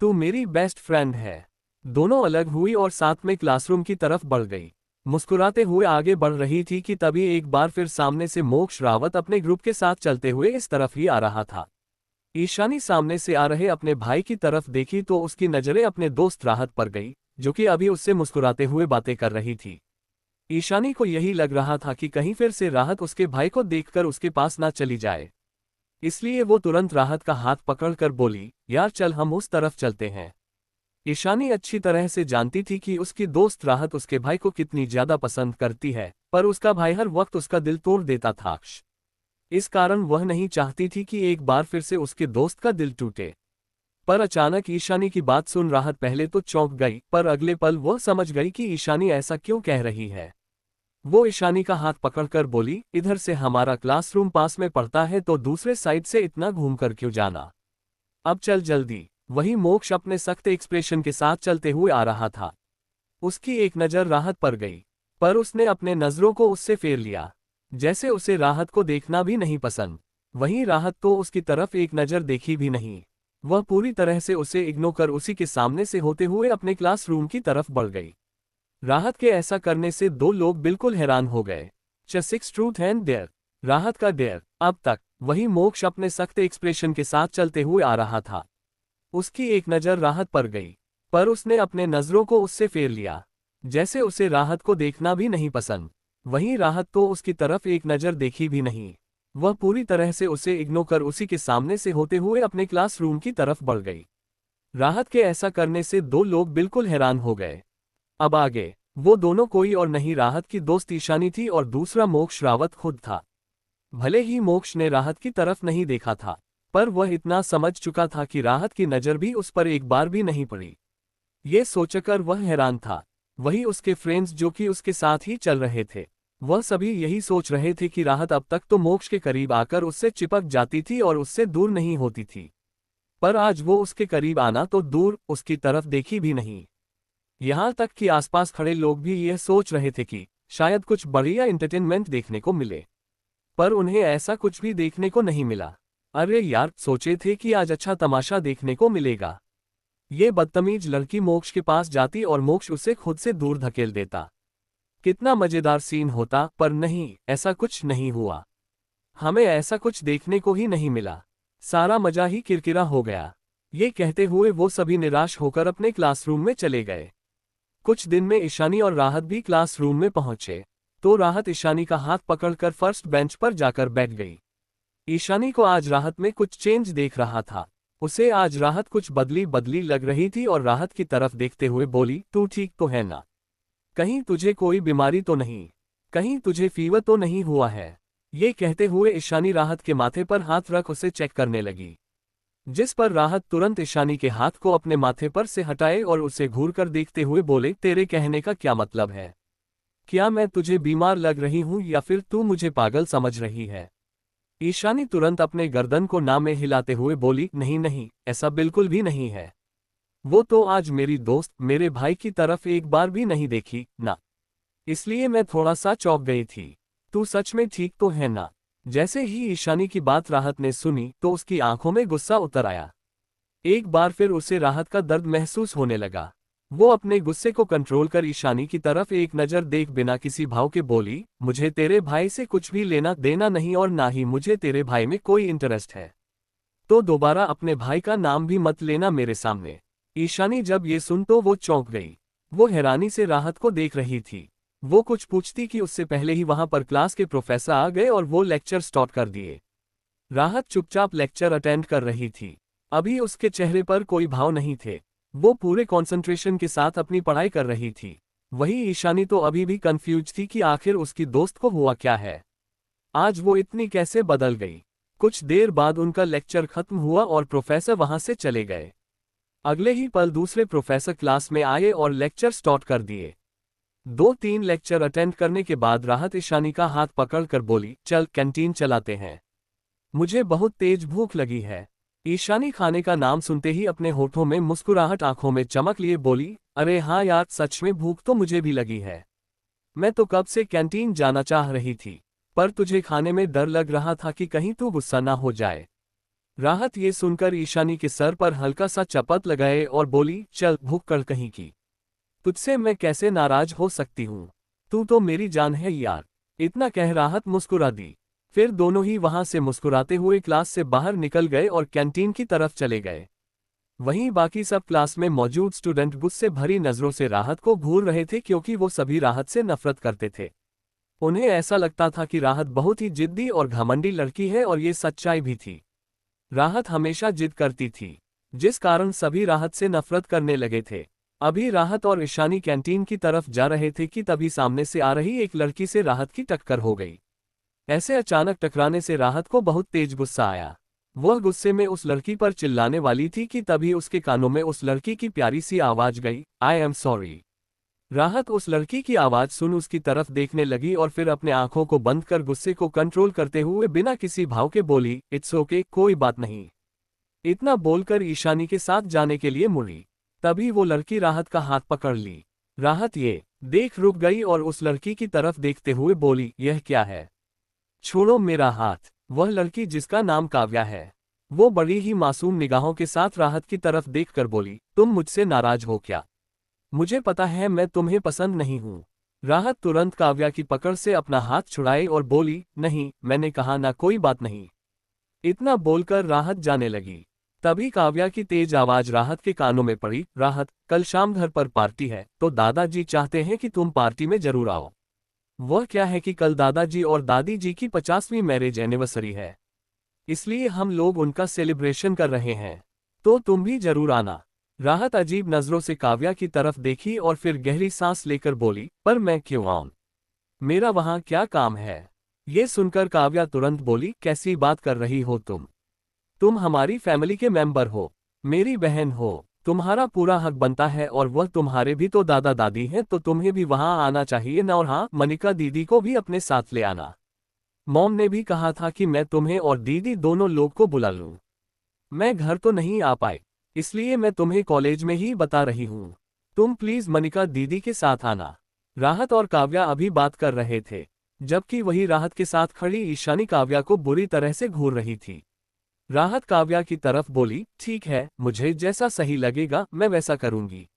तू मेरी बेस्ट फ्रेंड है। दोनों अलग हुई और साथ में क्लासरूम की तरफ बढ़ गई। मुस्कुराते हुए आगे बढ़ रही थी कि तभी एक बार फिर सामने से मोक्ष रावत अपने ग्रुप के साथ चलते हुए इस तरफ ही आ रहा था। ईशानी सामने से आ रहे अपने भाई की तरफ देखी तो उसकी नजरें अपने दोस्त राहत पर गई, जो कि अभी उससे मुस्कुराते हुए बातें कर रही थी। ईशानी को यही लग रहा था कि कहीं फिर से राहत उसके भाई को देखकर उसके पास ना चली जाए। इसलिए वो तुरंत राहत का हाथ पकड़कर बोली, यार चल हम उस तरफ चलते हैं। ईशानी अच्छी तरह से जानती थी कि उसकी दोस्त राहत उसके भाई को कितनी ज्यादा पसंद करती है, पर उसका भाई हर वक्त उसका दिल तोड़ देता था। इस कारण वह नहीं चाहती थी कि एक बार फिर से उसके दोस्त का दिल टूटे। पर अचानक ईशानी की बात सुन राहत पहले तो चौंक गई, पर अगले पल वह समझ गई कि ईशानी ऐसा क्यों कह रही है। वो ईशानी का हाथ पकड़कर बोली, इधर से हमारा क्लासरूम पास में पड़ता है तो दूसरे साइड से इतना घूमकर क्यों जाना। अब चल जल्दी। वही मोक्ष अपने सख्त एक्सप्रेशन के साथ चलते हुए आ रहा था। उसकी एक नज़र राहत पर गई, पर उसने अपने नज़रों को उससे फेर लिया, जैसे उसे राहत को देखना भी नहीं पसंद। वहीं राहत तो उसकी तरफ एक नज़र देखी भी नहीं। वह पूरी तरह से उसे इग्नोर कर उसी के सामने से होते हुए अपने क्लासरूम की तरफ बढ़ गई। राहत के ऐसा करने से दो लोग बिल्कुल हैरान हो गए। Six truth and dare. Rahat का डेयर। अब तक वही मोक्ष अपने सख्त एक्सप्रेशन के साथ चलते हुए आ रहा था। उसकी एक नज़र राहत पर गई, पर उसने अपने नज़रों को उससे फेर लिया, जैसे उसे राहत को देखना भी नहीं पसंद। वहीं राहत तो उसकी तरफ एक नज़र देखी भी नहीं। वह पूरी तरह से उसे इग्नोर कर उसी के सामने से होते हुए अपने क्लासरूम की तरफ बढ़ गई। राहत के ऐसा करने से दो लोग बिल्कुल हैरान हो गए। अब आगे वो दोनों कोई और नहीं राहत की दोस्त ईशानी थी और दूसरा मोक्ष रावत खुद था। भले ही मोक्ष ने राहत की तरफ नहीं देखा था, पर वह इतना समझ चुका था कि राहत की नज़र भी उस पर एक बार भी नहीं पड़ी। ये सोचकर वह हैरान था। वही उसके फ्रेंड्स जो कि उसके साथ ही चल रहे थे, वह सभी यही सोच रहे थे कि राहत अब तक तो मोक्ष के करीब आकर उससे चिपक जाती थी और उससे दूर नहीं होती थी, पर आज वो उसके करीब आना तो दूर उसकी तरफ देखी भी नहीं। यहाँ तक कि आसपास खड़े लोग भी यह सोच रहे थे कि शायद कुछ बढ़िया एंटरटेनमेंट देखने को मिले, पर उन्हें ऐसा कुछ भी देखने को नहीं मिला। अरे यार, सोचे थे कि आज अच्छा तमाशा देखने को मिलेगा। ये बदतमीज लड़की मोक्ष के पास जाती और मोक्ष उसे खुद से दूर धकेल देता। कितना मजेदार सीन होता, पर नहीं, ऐसा कुछ नहीं हुआ। हमें ऐसा कुछ देखने को ही नहीं मिला। सारा मजा ही किरकिरा हो गया। ये कहते हुए वो सभी निराश होकर अपने क्लासरूम में चले गए। कुछ दिन में ईशानी और राहत भी क्लासरूम में पहुंचे, तो राहत ईशानी का हाथ पकड़कर फर्स्ट बेंच पर जाकर बैठ गई। ईशानी को आज राहत में कुछ चेंज देख रहा था। उसे आज राहत कुछ बदली बदली लग रही थी और राहत की तरफ देखते हुए बोली, तू ठीक तो है ना? कहीं तुझे कोई बीमारी तो नहीं? कहीं तुझे फीवर तो नहीं हुआ है? ये कहते हुए ईशानी राहत के माथे पर हाथ रख उसे चेक करने लगी, जिस पर राहत तुरंत ईशानी के हाथ को अपने माथे पर से हटाए और उसे घूरकर देखते हुए बोले, तेरे कहने का क्या मतलब है? क्या मैं तुझे बीमार लग रही हूं या फिर तू मुझे पागल समझ रही है? ईशानी तुरंत अपने गर्दन को ना में हिलाते हुए बोली, नहीं नहीं, ऐसा बिल्कुल भी नहीं है। वो तो आज मेरी दोस्त मेरे भाई की तरफ एक बार भी नहीं देखी ना, इसलिए मैं थोड़ा सा चौंक गई थी। तू सच में ठीक तो है ना? जैसे ही ईशानी की बात राहत ने सुनी तो उसकी आंखों में गुस्सा उतर आया। एक बार फिर उसे राहत का दर्द महसूस होने लगा। वो अपने गुस्से को कंट्रोल कर ईशानी की तरफ एक नज़र देख बिना किसी भाव के बोली, मुझे तेरे भाई से कुछ भी लेना देना नहीं और ना ही मुझे तेरे भाई में कोई इंटरेस्ट है, तो दोबारा अपने भाई का नाम भी मत लेना मेरे सामने। ईशानी जब ये सुन तो वो चौंक गई। वो हैरानी से राहत को देख रही थी। वो कुछ पूछती कि उससे पहले ही वहां पर क्लास के प्रोफेसर आ गए और वो लेक्चर स्टार्ट कर दिए। राहत चुपचाप लेक्चर अटेंड कर रही थी। अभी उसके चेहरे पर कोई भाव नहीं थे। वो पूरे कंसंट्रेशन के साथ अपनी पढ़ाई कर रही थी। वही ईशानी तो अभी भी कंफ्यूज थी कि आखिर उसकी दोस्त को हुआ क्या है। आज वो इतनी कैसे बदल गई। कुछ देर बाद उनका लेक्चर खत्म हुआ और प्रोफेसर वहां से चले गए। अगले ही पल दूसरे प्रोफेसर क्लास में आए और लेक्चर स्टार्ट कर दिए। 2-3 लेक्चर अटेंड करने के बाद राहत ईशानी का हाथ पकड़कर बोली, चल कैंटीन चलाते हैं, मुझे बहुत तेज भूख लगी है। ईशानी खाने का नाम सुनते ही अपने होठों में मुस्कुराहट आंखों में चमक लिए बोली, अरे हाँ यार, सच में भूख तो मुझे भी लगी है। मैं तो कब से कैंटीन जाना चाह रही थी, पर तुझे खाने में डर लग रहा था कि कहीं तू गुस्सा ना हो जाए। राहत ये सुनकर ईशानी के सर पर हल्का सा चपत लगाए और बोली, चल भूख कर कहीं की, तुझसे मैं कैसे नाराज हो सकती हूँ? तू तो मेरी जान है यार। इतना कह राहत मुस्कुरा दी। फिर दोनों ही वहां से मुस्कुराते हुए क्लास से बाहर निकल गए और कैंटीन की तरफ चले गए। वहीं बाकी सब क्लास में मौजूद स्टूडेंट गुस्से भरी नजरों से राहत को घूर रहे थे क्योंकि वो सभी राहत से नफरत करते थे। उन्हें ऐसा लगता था कि राहत बहुत ही जिद्दी और घमंडी लड़की है और ये सच्चाई भी थी। राहत हमेशा जिद करती थी, जिस कारण सभी राहत से नफरत करने लगे थे। अभी राहत और ईशानी कैंटीन की तरफ जा रहे थे कि तभी सामने से आ रही एक लड़की से राहत की टक्कर हो गई। ऐसे अचानक टकराने से राहत को बहुत तेज गुस्सा आया। वह गुस्से में उस लड़की पर चिल्लाने वाली थी कि तभी उसके कानों में उस लड़की की प्यारी सी आवाज गई, आई एम सॉरी। राहत उस लड़की की आवाज सुन उसकी तरफ देखने लगी और फिर अपने आंखों को बंद कर गुस्से को कंट्रोल करते हुए बिना किसी भाव के बोली, इट्स ओके, कोई बात नहीं। इतना बोलकर ईशानी के साथ जाने के लिए मुड़ी। तभी वो लड़की राहत का हाथ पकड़ ली। राहत ये देख रुक गई और उस लड़की की तरफ देखते हुए बोली, यह क्या है? छोड़ो मेरा हाथ। वह लड़की जिसका नाम काव्या है, वो बड़ी ही मासूम निगाहों के साथ राहत की तरफ देखकर बोली, तुम मुझसे नाराज हो क्या? मुझे पता है मैं तुम्हें पसंद नहीं हूं। राहत तुरंत काव्या की पकड़ से अपना हाथ छुड़ाई और बोली, नहीं, मैंने कहा ना, कोई बात नहीं। इतना बोलकर राहत जाने लगी। तभी काव्या की तेज आवाज राहत के कानों में पड़ी, राहत, कल शाम घर पर पार्टी है तो दादाजी चाहते हैं कि तुम पार्टी में जरूर आओ। वह क्या है कि कल दादाजी और दादी जी की 50वीं मैरिज एनिवर्सरी है, इसलिए हम लोग उनका सेलिब्रेशन कर रहे हैं, तो तुम भी जरूर आना। राहत अजीब नजरों से काव्या की तरफ देखी और फिर गहरी सांस लेकर बोली, पर मैं क्यों आऊं? मेरा वहां क्या काम है? ये सुनकर काव्या तुरंत बोली, कैसी बात कर रही हो तुम? तुम हमारी फैमिली के मेंबर हो, मेरी बहन हो, तुम्हारा पूरा हक बनता है और वह तुम्हारे भी तो दादा दादी हैं, तो तुम्हें भी वहां आना चाहिए ना। और हाँ, मनिका दीदी को भी अपने साथ ले आना। मॉम ने भी कहा था कि मैं तुम्हें और दीदी दोनों लोग को बुला लूं। मैं घर तो नहीं आ पाई, इसलिए मैं तुम्हें कॉलेज में ही बता रही हूँ। तुम प्लीज मनिका दीदी के साथ आना। राहत और काव्या अभी बात कर रहे थे, जबकि वही राहत के साथ खड़ी ईशानी काव्या को बुरी तरह से घूर रही थी। राहत काव्या की तरफ बोली, ठीक है, मुझे जैसा सही लगेगा मैं वैसा करूंगी।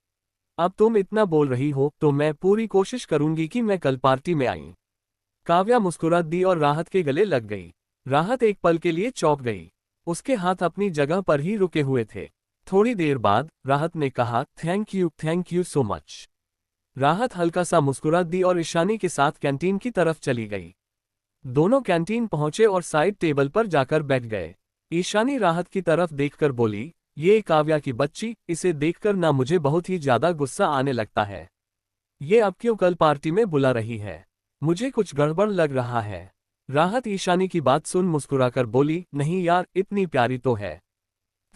अब तुम इतना बोल रही हो तो मैं पूरी कोशिश करूंगी कि मैं कल पार्टी में आई। काव्या मुस्कुरा दी और राहत के गले लग गई। राहत एक पल के लिए चौंक गई। उसके हाथ अपनी जगह पर ही रुके हुए थे। थोड़ी देर बाद राहत ने कहा, थैंक यू सो मच। राहत हल्का सा मुस्कुरा दी और ईशानी के साथ कैंटीन की तरफ चली गई। दोनों कैंटीन पहुंचे और साइड टेबल पर जाकर बैठ गए। ईशानी राहत की तरफ देखकर बोली, ये काव्या की बच्ची, इसे देखकर ना मुझे बहुत ही ज्यादा गुस्सा आने लगता है। ये अब क्यों कल पार्टी में बुला रही है? मुझे कुछ गड़बड़ लग रहा है। राहत ईशानी की बात सुन मुस्कुराकर बोली, नहीं यार, इतनी प्यारी तो है,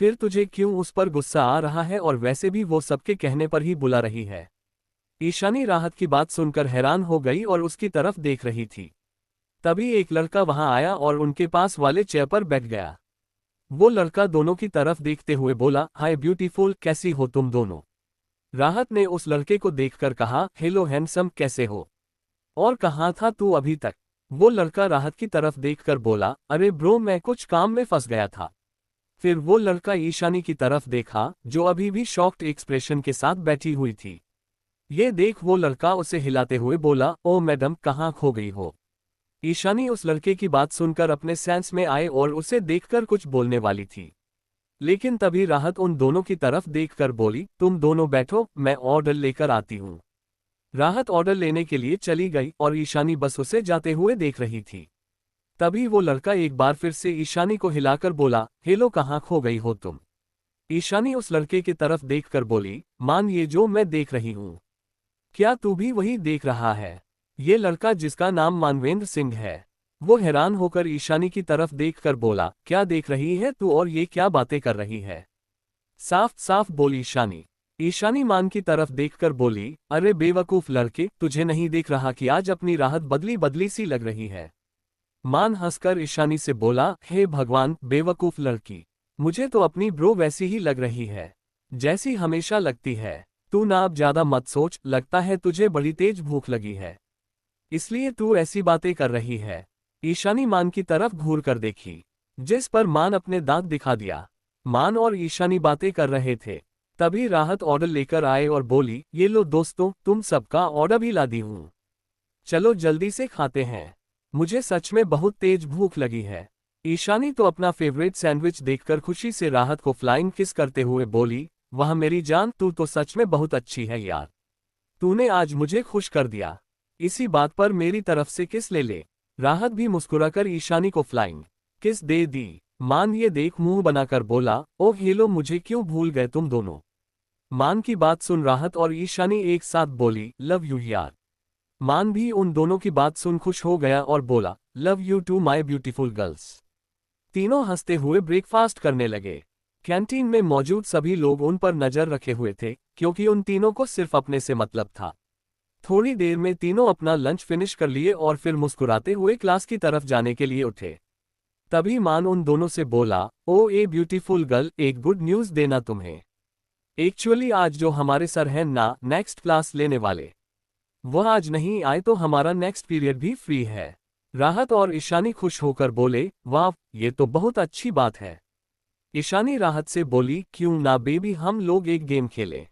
फिर तुझे क्यों उस पर गुस्सा आ रहा है? और वैसे भी वो सबके कहने पर ही बुला रही है। ईशानी राहत की बात सुनकर हैरान हो गई और उसकी तरफ देख रही थी। तभी एक लड़का वहां आया और उनके पास वाले चेयर पर बैठ गया। वो लड़का दोनों की तरफ देखते हुए बोला, हाय ब्यूटीफुल, कैसी हो तुम दोनों? राहत ने उस लड़के को देखकर कहा, हेलो हैंडसम, कैसे हो? और कहाँ था तू अभी तक? वो लड़का राहत की तरफ देखकर बोला, अरे ब्रो, मैं कुछ काम में फंस गया था। फिर वो लड़का ईशानी की तरफ देखा, जो अभी भी शॉक्ड एक्सप्रेशन के साथ बैठी हुई थी। ये देख वो लड़का उसे हिलाते हुए बोला, ओ मैडम, कहाँ खो गई हो? ईशानी उस लड़के की बात सुनकर अपने सेंस में आए और उसे देखकर कुछ बोलने वाली थी, लेकिन तभी राहत उन दोनों की तरफ देखकर बोली, तुम दोनों बैठो, मैं ऑर्डर लेकर आती हूँ। राहत ऑर्डर लेने के लिए चली गई और ईशानी बस उसे जाते हुए देख रही थी। तभी वो लड़का एक बार फिर से ईशानी को हिलाकर बोला, हेलो, कहाँ खो गई हो तुम? ईशानी उस लड़के की तरफ देखकर बोली, मान ये जो मैं देख रही हूँ, क्या तू भी वही देख रहा है? ये लड़का जिसका नाम मानवेंद्र सिंह है। वो हैरान होकर ईशानी की तरफ देखकर बोला, क्या देख रही है तू और ये क्या बातें कर रही है? साफ साफ बोल ईशानी। ईशानी मान की तरफ देखकर बोली, अरे बेवकूफ लड़के, तुझे नहीं देख रहा कि आज अपनी राहत बदली बदली सी लग रही है? मान हंसकर ईशानी से बोला, हे भगवान, बेवकूफ लड़की, मुझे तो अपनी ब्रो वैसी ही लग रही है जैसी हमेशा लगती है। तू ना अब ज्यादा मत सोच, लगता है तुझे बड़ी तेज भूख लगी है, इसलिए तू ऐसी बातें कर रही है। ईशानी मान की तरफ घूर कर देखी, जिस पर मान अपने दांत दिखा दिया। मान और ईशानी बातें कर रहे थे। तभी राहत ऑर्डर लेकर आए और बोली, ये लो दोस्तों, तुम सबका ऑर्डर भी ला दी हूं, चलो जल्दी से खाते हैं। मुझे सच में बहुत तेज भूख लगी है। ईशानी तो अपना फेवरेट सैंडविच देखकर खुशी से राहत को फ्लाइंग किस करते हुए बोली, वह मेरी जान, तू तो सच में बहुत अच्छी है यार। तूने आज मुझे खुश कर दिया। इसी बात पर मेरी तरफ से किस ले ले। राहत भी मुस्कुराकर ईशानी को फ्लाइंग किस दे दी। मान ये देख मुंह बनाकर बोला, ओह ये लो, मुझे क्यों भूल गए तुम दोनों। मान की बात सुन राहत और ईशानी एक साथ बोली, लव यू यार। मान भी उन दोनों की बात सुन खुश हो गया और बोला, love you too my beautiful girls. तीनों हंसते हुए ब्रेकफास्ट करने लगे। कैंटीन में मौजूद सभी लोग उन पर नजर रखे हुए थे, क्योंकि उन तीनों को सिर्फ अपने से मतलब था। थोड़ी देर में तीनों अपना लंच फिनिश कर लिए और फिर मुस्कुराते हुए क्लास की तरफ जाने के लिए उठे। तभी मान उन दोनों से बोला, ओ ए ब्यूटीफुल गर्ल, एक गुड न्यूज़ देना तुम्हें। एक्चुअली आज जो हमारे सर हैं ना नेक्स्ट क्लास लेने वाले, वह आज नहीं आए तो हमारा नेक्स्ट पीरियड भी फ्री है। राहत और ईशानी खुश होकर बोले, वाह ये तो बहुत अच्छी बात है। ईशानी राहत से बोली, क्यों ना बेबी हम लोग एक गेम खेलें।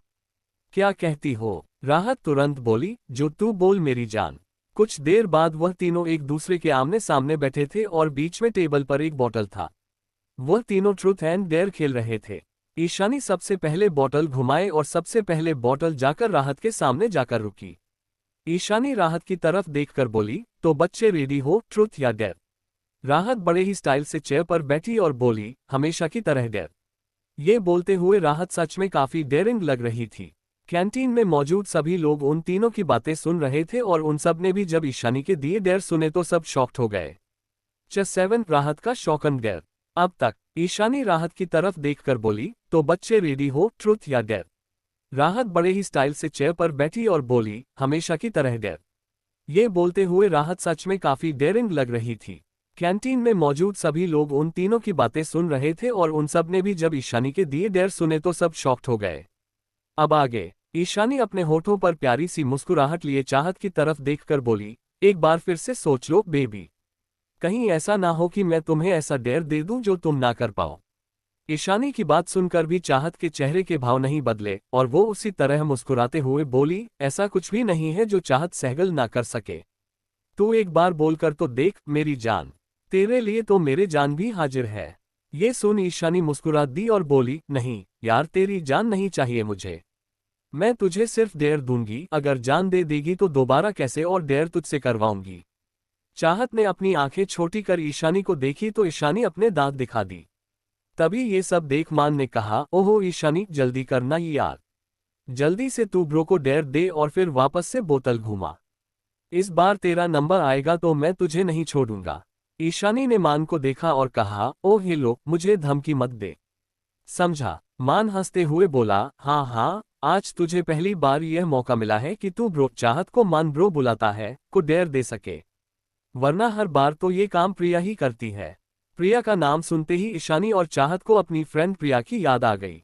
क्या कहती हो। राहत तुरंत बोली, जो तू बोल मेरी जान। कुछ देर बाद वह तीनों एक दूसरे के आमने सामने बैठे थे और बीच में टेबल पर एक बॉटल था। वह तीनों ट्रूथ एंड डेयर खेल रहे थे। ईशानी सबसे पहले बॉटल घुमाए और सबसे पहले बॉटल जाकर राहत के सामने जाकर रुकी। ईशानी राहत की तरफ देखकर बोली, तो बच्चे रेडी हो, ट्रूथ या डेयर। राहत बड़े ही स्टाइल से चेयर पर बैठी और बोली, हमेशा की तरह डेयर। ये बोलते हुए राहत सच में काफी डेयरिंग लग रही थी। कैंटीन में मौजूद सभी लोग उन तीनों की बातें सुन रहे थे और उन सब ने भी जब ईशानी के दिए डेयर सुने तो सब शॉक्ड हो गए। चेस 7 राहत का शॉकन डेयर। अब तक। ईशानी राहत की तरफ देखकर बोली, तो बच्चे रेडी हो, ट्रूथ या डेयर। राहत बड़े ही स्टाइल से चेयर पर बैठी और बोली, हमेशा की तरह डेयर। ये बोलते हुए राहत सच में काफी डेयरिंग लग रही थी। कैंटीन में मौजूद सभी लोग उन तीनों की बातें सुन रहे थे और उन सब ने भी जब ईशानी के दिए डेयर सुने तो सब शॉक्ड हो गए। अब आगे। ईशानी अपने होठों पर प्यारी सी मुस्कुराहट लिए चाहत की तरफ देखकर बोली, एक बार फिर से सोच लो बेबी। कहीं ऐसा ना हो कि मैं तुम्हें ऐसा डेयर दे दूं जो तुम ना कर पाओ। ईशानी की बात सुनकर भी चाहत के चेहरे के भाव नहीं बदले और वो उसी तरह मुस्कुराते हुए बोली, ऐसा कुछ भी नहीं है जो चाहत सहगल ना कर सके। तू एक बार बोलकर तो देख मेरी जान, तेरे लिए तो मेरे जान भी हाजिर है। ये सुन ईशानी मुस्कुरा दी और बोली, नहीं यार तेरी जान नहीं चाहिए मुझे। मैं तुझे सिर्फ डेयर दूंगी, अगर जान दे देगी तो दोबारा कैसे और डेयर तुझसे करवाऊंगी। चाहत ने अपनी आंखें छोटी कर ईशानी को देखी तो ईशानी अपने दांत दिखा दी। तभी ये सब देख मान ने कहा, ओहो ईशानी जल्दी करना यार। जल्दी से तू ब्रो को डेयर दे और फिर वापस से बोतल घुमा। इस बार तेरा नंबर आएगा तो मैं तुझे नहीं छोड़ूंगा। ईशानी ने मान को देखा और कहा, ओह हेलो, मुझे धमकी मत दे। समझा। मान हंसते हुए बोला, हाँ हाँ, आज तुझे पहली बार यह मौका मिला है कि तू ब्रो, चाहत को मान ब्रो बुलाता है, को डेयर दे सके। वरना हर बार तो ये काम प्रिया ही करती है। प्रिया का नाम सुनते ही ईशानी और चाहत को अपनी फ्रेंड प्रिया की याद आ गई,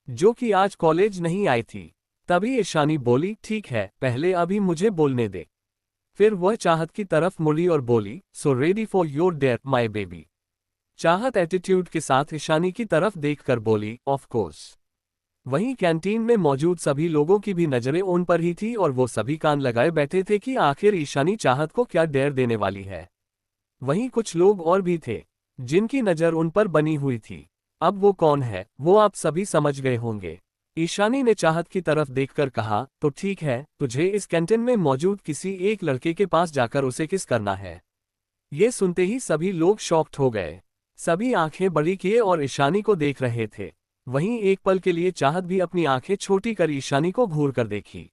जो कि आज कॉलेज नहीं आई थी। तभी ईशानी बोली, ठीक है, पहले अभी मुझे बोलने दे। फिर वह चाहत की तरफ मुड़ी और बोली, so ready for your dare my baby. Chahat attitude के साथ ईशानी की तरफ देखकर बोली, ऑफ कोर्स। वहीं कैंटीन में मौजूद सभी लोगों की भी नजरें उन पर ही थी और वो सभी कान लगाए बैठे थे कि आखिर ईशानी चाहत को क्या डेयर देने वाली है। वहीं कुछ लोग और भी थे जिनकी नजर उन पर बनी हुई थी। अब वो कौन है वो आप सभी समझ गए होंगे। ईशानी ने चाहत की तरफ देखकर कहा, तो ठीक है, तुझे इस कैंटीन में मौजूद किसी एक लड़के के पास जाकर उसे किस करना है। ये सुनते ही सभी लोग शॉक्ड हो गए। सभी आंखें बड़ी किए और ईशानी को देख रहे थे। वहीं एक पल के लिए चाहत भी अपनी आंखें छोटी कर ईशानी को घूर कर देखी,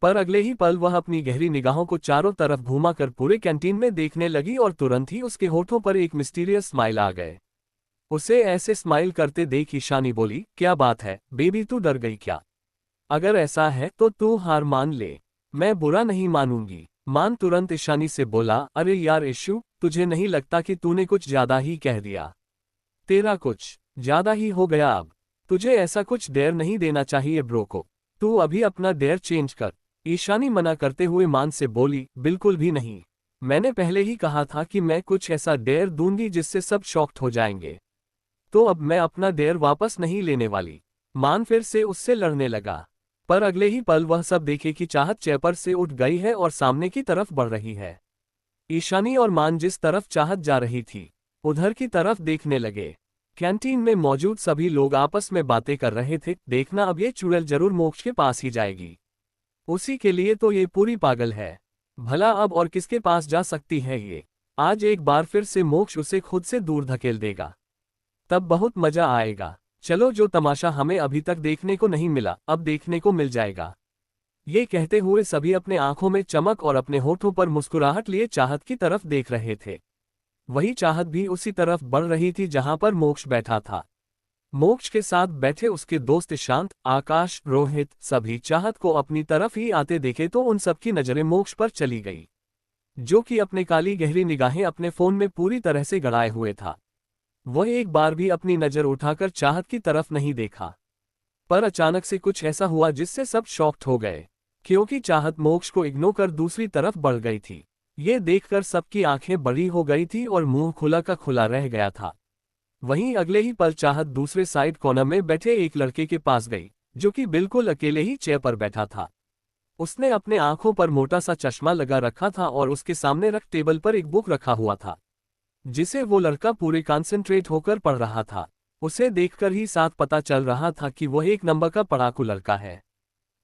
पर अगले ही पल वह अपनी गहरी निगाहों को चारों तरफ घुमाकर पूरे कैंटीन में देखने लगी और तुरंत ही उसके होठों पर एक मिस्टीरियस स्माइल आ गए। उसे ऐसे स्माइल करते देख ईशानी बोली, क्या बात है बेबी, तू डर गई क्या? अगर ऐसा है तो तू हार मान ले, मैं बुरा नहीं मानूंगी। मान तुरंत ईशानी से बोला, अरे यार इशू, तुझे नहीं लगता कि तूने कुछ ज्यादा ही कह दिया? तेरा कुछ ज्यादा ही हो गया। अब तुझे ऐसा कुछ डेयर नहीं देना चाहिए ब्रो को। तू अभी अपना डेयर चेंज कर। ईशानी मना करते हुए मान से बोली, बिल्कुल भी नहीं। मैंने पहले ही कहा था कि मैं कुछ ऐसा डेयर दूंगी जिससे सब शॉक्ड हो जाएंगे। तो अब मैं अपना डेयर वापस नहीं लेने वाली। मान फिर से उससे लड़ने लगा, पर अगले ही पल वह सब देखे कि चाहत चेयर पर से उठ गई है और सामने की तरफ बढ़ रही है। ईशानी और मान जिस तरफ चाहत जा रही थी उधर की तरफ देखने लगे। कैंटीन में मौजूद सभी लोग आपस में बातें कर रहे थे, देखना अब ये चुड़ैल जरूर मोक्ष के पास ही जाएगी। उसी के लिए तो ये पूरी पागल है। भला अब और किसके पास जा सकती है ये? आज एक बार फिर से मोक्ष उसे खुद से दूर धकेल देगा, तब बहुत मजा आएगा। चलो, जो तमाशा हमें अभी तक देखने को नहीं मिला अब देखने को मिल जाएगा। ये कहते हुए सभी अपने आंखों में चमक और अपने होठों पर मुस्कुराहट लिए चाहत की तरफ देख रहे थे। वही चाहत भी उसी तरफ बढ़ रही थी जहां पर मोक्ष बैठा था। मोक्ष के साथ बैठे उसके दोस्त शांत, आकाश, रोहित सभी चाहत को अपनी तरफ ही आते देखे तो उन सबकी नजरें मोक्ष पर चली गई, जो कि अपने काली गहरी निगाहें अपने फोन में पूरी तरह से गड़ाए हुए था। वह एक बार भी अपनी नजर उठाकर चाहत की तरफ नहीं देखा। पर अचानक से कुछ ऐसा हुआ जिससे सब शॉक्ड हो गए, क्योंकि चाहत मोक्ष को इग्नोर कर दूसरी तरफ बढ़ गई थी। ये देखकर सबकी आंखें बड़ी हो गई थी और मुंह खुला का खुला रह गया था। वहीं अगले ही पल चाहत दूसरे साइड कॉर्नर में बैठे एक लड़के के पास गई, जो कि बिल्कुल अकेले ही चेयर पर बैठा था। उसने अपने आंखों पर मोटा सा चश्मा लगा रखा था और उसके सामने रख टेबल पर एक बुक रखा हुआ था, जिसे वो लड़का पूरे कंसंट्रेट होकर पढ़ रहा था। उसे देखकर ही साफ पता चल रहा था कि वह एक नंबर का पढ़ाकू लड़का है,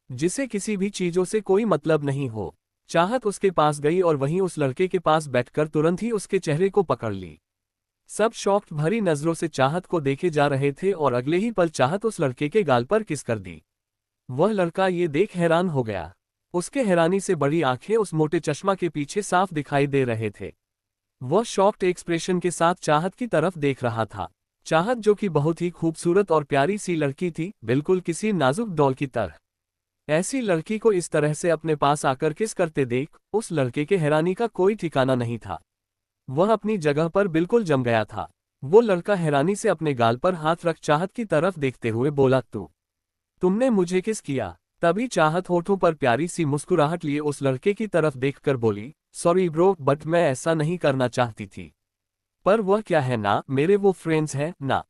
जिसे किसी भी चीजों से कोई मतलब नहीं हो। चाहत उसके पास गई और वहीं उस लड़के के पास बैठकर तुरंत ही उसके चेहरे को पकड़ ली। सब शॉक्ड भरी नजरों से चाहत को देखे जा रहे थे और अगले ही पल चाहत उस लड़के के गाल पर किस कर दी। वह लड़का ये देख हैरान हो गया। उसके हैरानी से बड़ी आंखें उस मोटे चश्मा के पीछे साफ दिखाई दे रहे थे। वह शॉक्ड एक्सप्रेशन के साथ चाहत की तरफ देख रहा था। चाहत, जो कि बहुत ही खूबसूरत और प्यारी सी लड़की थी, बिल्कुल किसी नाजुक डॉल की तरह। ऐसी लड़की को इस तरह से अपने पास आकर किस करते देख उस लड़के के हैरानी का कोई ठिकाना नहीं था। वह अपनी जगह पर बिल्कुल जम गया था। वो लड़का हैरानी से अपने गाल पर हाथ रख चाहत की तरफ देखते हुए बोला, तुमने मुझे किस किया? तभी चाहत होठों पर प्यारी सी मुस्कुराहट लिए उस लड़के की तरफ देखकर बोली, सॉरी ब्रो, बट मैं ऐसा नहीं करना चाहती थी। पर वह क्या है ना, मेरे वो फ्रेंड्स हैं ना।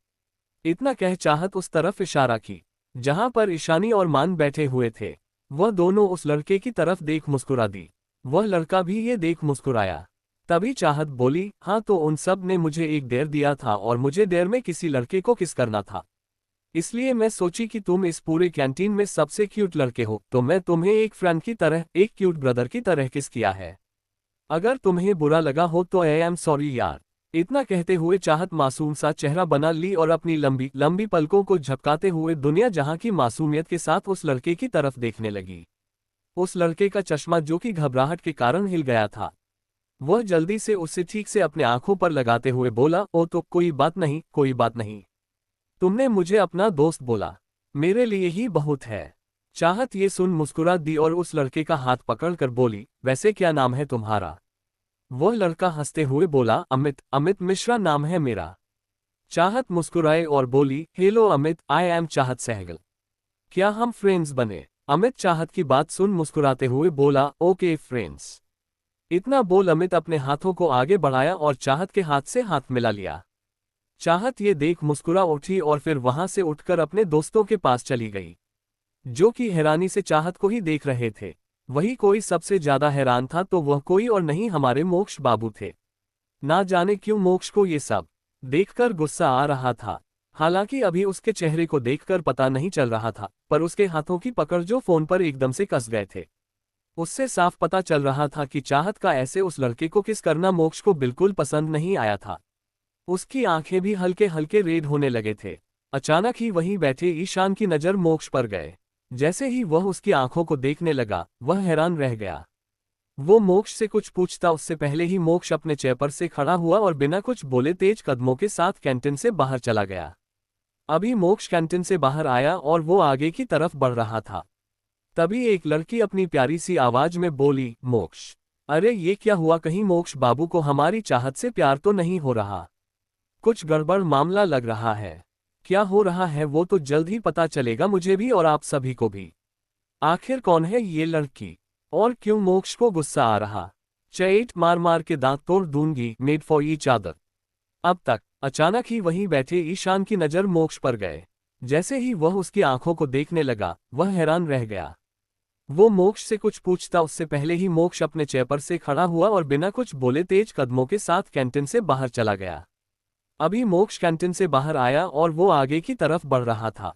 इतना कह चाहत उस तरफ इशारा की जहां पर ईशानी और मान बैठे हुए थे। वह दोनों उस लड़के की तरफ देख मुस्कुरा दी। वह लड़का भी ये देख मुस्कुराया। तभी चाहत बोली, हाँ तो उन सब ने मुझे एक डेयर दिया था और मुझे डेयर में किसी लड़के को किस करना था, इसलिए मैं सोची कि तुम इस पूरे कैंटीन में सबसे क्यूट लड़के हो तो मैं तुम्हें एक फ्रेंड की तरह, एक क्यूट ब्रदर की तरह किस किया है। अगर तुम्हें बुरा लगा हो तो आई एम सॉरी यार। इतना कहते हुए चाहत मासूम सा चेहरा बना ली और अपनी लंबी लंबी पलकों को झपकाते हुए दुनिया जहां की मासूमियत के साथ उस लड़के की तरफ देखने लगी। उस लड़के का चश्मा, जो कि घबराहट के कारण हिल गया था, वह जल्दी से उसे ठीक से अपने आंखों पर लगाते हुए बोला, ओ तो कोई बात नहीं, कोई बात नहीं। तुमने मुझे अपना दोस्त बोला, मेरे लिए ही बहुत है। चाहत ये सुन मुस्कुरा दी और उस लड़के का हाथ पकड़कर बोली, वैसे क्या नाम है तुम्हारा? वह लड़का हंसते हुए बोला, अमित, अमित मिश्रा नाम है मेरा। चाहत मुस्कुराए और बोली, हेलो अमित, आई एम चाहत सहगल। क्या हम फ्रेंड्स बने? अमित चाहत की बात सुन मुस्कुराते हुए बोला, ओके फ्रेंड्स। इतना बोल अमित अपने हाथों को आगे बढ़ाया और चाहत के हाथ से हाथ मिला लिया। चाहत ये देख मुस्कुरा उठी और फिर वहां से उठकर अपने दोस्तों के पास चली गई, जो कि हैरानी से चाहत को ही देख रहे थे। वही कोई सबसे ज्यादा हैरान था तो वह कोई और नहीं, हमारे मोक्ष बाबू थे। ना जाने क्यों मोक्ष को ये सब देखकर गुस्सा आ रहा था। हालांकि अभी उसके चेहरे को देखकर पता नहीं चल रहा था, पर उसके हाथों की पकड़ जो फोन पर एकदम से कस गए थे, उससे साफ पता चल रहा था कि चाहत का ऐसे उस लड़के को किस करना मोक्ष को बिल्कुल पसंद नहीं आया था। उसकी आंखें भी हल्के हल्के रेड होने लगे थे। अचानक ही वहीं बैठे ईशान की नजर मोक्ष पर गए। जैसे ही वह उसकी आंखों को देखने लगा, वह हैरान रह गया। वो मोक्ष से कुछ पूछता उससे पहले ही मोक्ष अपने चेयर पर से खड़ा हुआ और बिना कुछ बोले तेज कदमों के साथ कैंटीन से बाहर चला गया। अभी मोक्ष कैंटीन से बाहर आया और वो आगे की तरफ बढ़ रहा था। तभी एक लड़की अपनी प्यारी सी आवाज में बोली, मोक्ष, अरे ये क्या हुआ? कहीं मोक्ष बाबू को हमारी चाहत से प्यार तो नहीं हो रहा? कुछ गड़बड़ मामला लग रहा है। क्या हो रहा है वो तो जल्द ही पता चलेगा मुझे भी और आप सभी को भी। आखिर कौन है ये लड़की और क्यों मोक्ष को गुस्सा आ रहा? चैट मार मार के दांत तोड़ दूंगी, मेड फॉर ईच अदर। अब तक अचानक ही वहीं बैठे ईशान की नजर मोक्ष पर गए। जैसे ही वह उसकी आंखों को देखने लगा, वह हैरान रह गया। वो मोक्ष से कुछ पूछता उससे पहले ही मोक्ष अपने चेयर पर से खड़ा हुआ और बिना कुछ बोले तेज कदमों के साथ कैंटीन से बाहर चला गया। अभी मोक्ष कैंटीन से बाहर आया और वो आगे की तरफ बढ़ रहा था।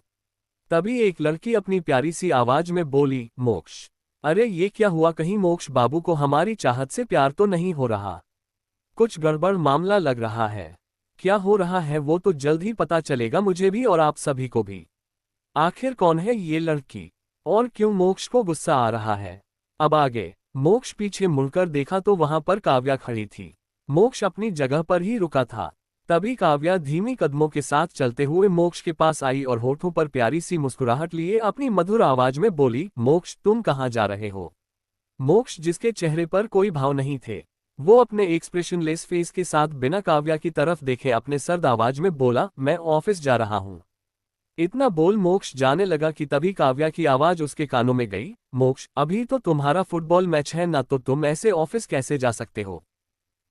तभी एक लड़की अपनी प्यारी सी आवाज में बोली, मोक्ष, अरे ये क्या हुआ, कहीं मोक्ष बाबू को हमारी चाहत से प्यार तो नहीं हो रहा? कुछ गड़बड़ मामला लग रहा है। क्या हो रहा है वो तो जल्द ही पता चलेगा मुझे भी और आप सभी को भी। आखिर कौन है ये लड़की और क्यों मोक्ष को गुस्सा आ रहा है? अब आगे मोक्ष पीछे मुड़कर देखा तो वहां पर काव्या खड़ी थी। मोक्ष अपनी जगह पर ही रुका था। तभी काव्या धीमी कदमों के साथ चलते हुए मोक्ष के पास आई और होठों पर प्यारी सी मुस्कुराहट लिए अपनी मधुर आवाज में बोली, मोक्ष तुम कहाँ जा रहे हो? मोक्ष जिसके चेहरे पर कोई भाव नहीं थे, वो अपने एक्सप्रेशनलेस फेस के साथ बिना काव्या की तरफ देखे अपने सर्द आवाज में बोला, मैं ऑफिस जा रहा हूँ। इतना बोल मोक्ष जाने लगा कि तभी काव्या की आवाज उसके कानों में गई, मोक्ष अभी तो तुम्हारा फुटबॉल मैच है ना, तो तुम ऐसे ऑफिस कैसे जा सकते हो?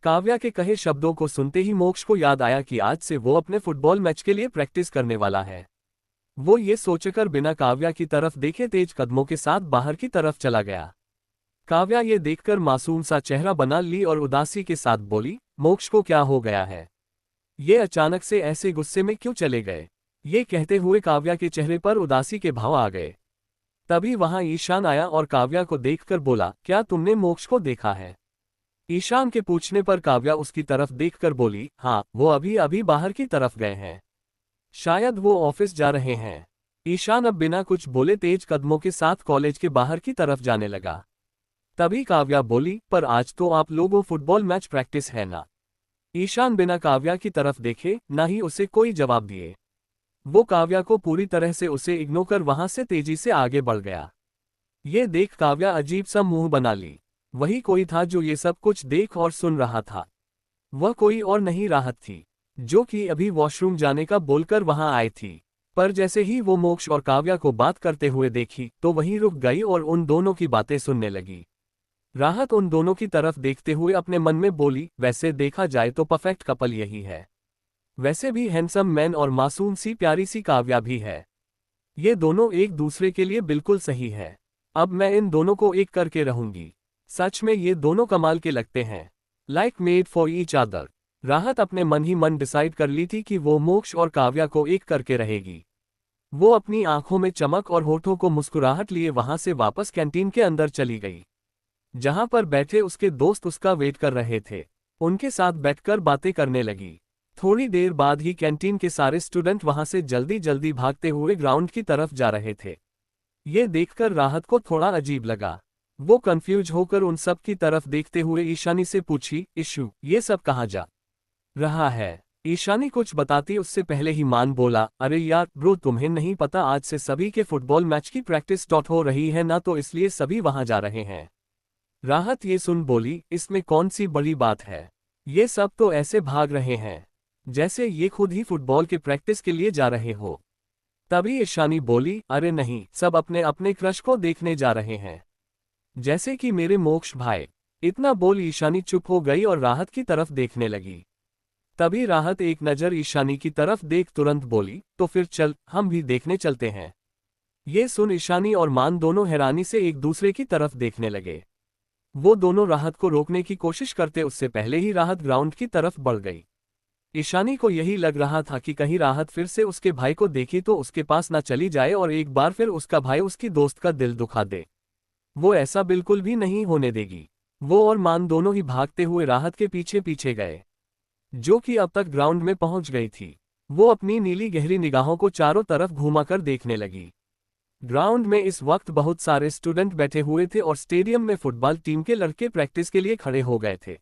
काव्या के कहे शब्दों को सुनते ही मोक्ष को याद आया कि आज से वो अपने फुटबॉल मैच के लिए प्रैक्टिस करने वाला है। वो ये सोचकर बिना काव्या की तरफ देखे तेज कदमों के साथ बाहर की तरफ चला गया। काव्या ये देखकर मासूम सा चेहरा बना ली और उदासी के साथ बोली, मोक्ष को क्या हो गया है? ये अचानक से ऐसे गुस्से में क्यों चले गए? ये कहते हुए काव्या के चेहरे पर उदासी के भाव आ गए। तभी वहां ईशान आया और काव्या को देखकर बोला, क्या तुमने मोक्ष को देखा है? ईशान के पूछने पर काव्या उसकी तरफ देखकर बोली, हाँ वो अभी अभी बाहर की तरफ गए हैं, शायद वो ऑफिस जा रहे हैं। ईशान अब बिना कुछ बोले तेज कदमों के साथ कॉलेज के बाहर की तरफ जाने लगा। तभी काव्या बोली, पर आज तो आप लोगों फुटबॉल मैच प्रैक्टिस है ना? ईशान बिना काव्या की तरफ देखे ना ही उसे कोई जवाब दिए। वो काव्या को पूरी तरह से उसे इग्नोर कर वहां से तेजी से आगे बढ़ गया। ये देख काव्या अजीब सा मुंह बना ली। वही कोई था जो ये सब कुछ देख और सुन रहा था। वह कोई और नहीं राहत थी, जो कि अभी वॉशरूम जाने का बोलकर वहां आई थी। पर जैसे ही वो मोक्ष और काव्या को बात करते हुए देखी तो वहीं रुक गई और उन दोनों की बातें सुनने लगी। राहत उन दोनों की तरफ देखते हुए अपने मन में बोली, वैसे देखा जाए तो परफेक्ट कपल यही है। वैसे भी हैंडसम मैन और मासूम सी प्यारी सी काव्या भी है। ये दोनों एक दूसरे के लिए बिल्कुल सही है। अब मैं इन दोनों को एक करके रहूंगी। सच में ये दोनों कमाल के लगते हैं। Like made for each other. राहत अपने मन ही मन डिसाइड कर ली थी कि वो मोक्ष और काव्या को एक करके रहेगी। वो अपनी आंखों में चमक और होठों को मुस्कुराहट लिए वहां से वापस कैंटीन के अंदर चली गई, जहां पर बैठे उसके दोस्त उसका वेट कर रहे थे। उनके साथ बैठकर बातें करने लगी। थोड़ी देर बाद ही कैंटीन के सारे स्टूडेंट वहां से जल्दी जल्दी भागते हुए ग्राउंड की तरफ जा रहे थे। ये देखकर राहत को थोड़ा अजीब लगा। वो कंफ्यूज होकर उन सब की तरफ देखते हुए ईशानी से पूछी, इशू ये सब कहाँ जा रहा है? ईशानी कुछ बताती उससे पहले ही मान बोला, अरे यार ब्रो, तुम्हें नहीं पता आज से सभी के फुटबॉल मैच की प्रैक्टिस स्टार्ट हो रही है ना, तो इसलिए सभी वहां जा रहे हैं। राहत ये सुन बोली, इसमें कौन सी बड़ी बात है? ये सब तो ऐसे भाग रहे हैं जैसे ये खुद ही फुटबॉल के प्रैक्टिस के लिए जा रहे हो। तभी ईशानी बोली, अरे नहीं, सब अपने अपने क्रश को देखने जा रहे हैं, जैसे कि मेरे मोक्ष भाई। इतना बोल ईशानी चुप हो गई और राहत की तरफ देखने लगी। तभी राहत एक नज़र ईशानी की तरफ देख तुरंत बोली, तो फिर चल हम भी देखने चलते हैं। ये सुन ईशानी और मान दोनों हैरानी से एक दूसरे की तरफ देखने लगे। वो दोनों राहत को रोकने की कोशिश करते उससे पहले ही राहत ग्राउंड की तरफ बढ़ गई। ईशानी को यही लग रहा था कि कहीं राहत फिर से उसके भाई को देखी तो उसके पास न चली जाए और एक बार फिर उसका भाई उसकी दोस्त का दिल दुखा दे। वो ऐसा बिल्कुल भी नहीं होने देगी। वो और मान दोनों ही भागते हुए राहत के पीछे पीछे गए, जो कि अब तक ग्राउंड में पहुंच गई थी। वो अपनी नीली गहरी निगाहों को चारों तरफ घुमाकर देखने लगी। ग्राउंड में इस वक्त बहुत सारे स्टूडेंट बैठे हुए थे और स्टेडियम में फुटबॉल टीम के लड़के प्रैक्टिस के लिए खड़े हो गए थे।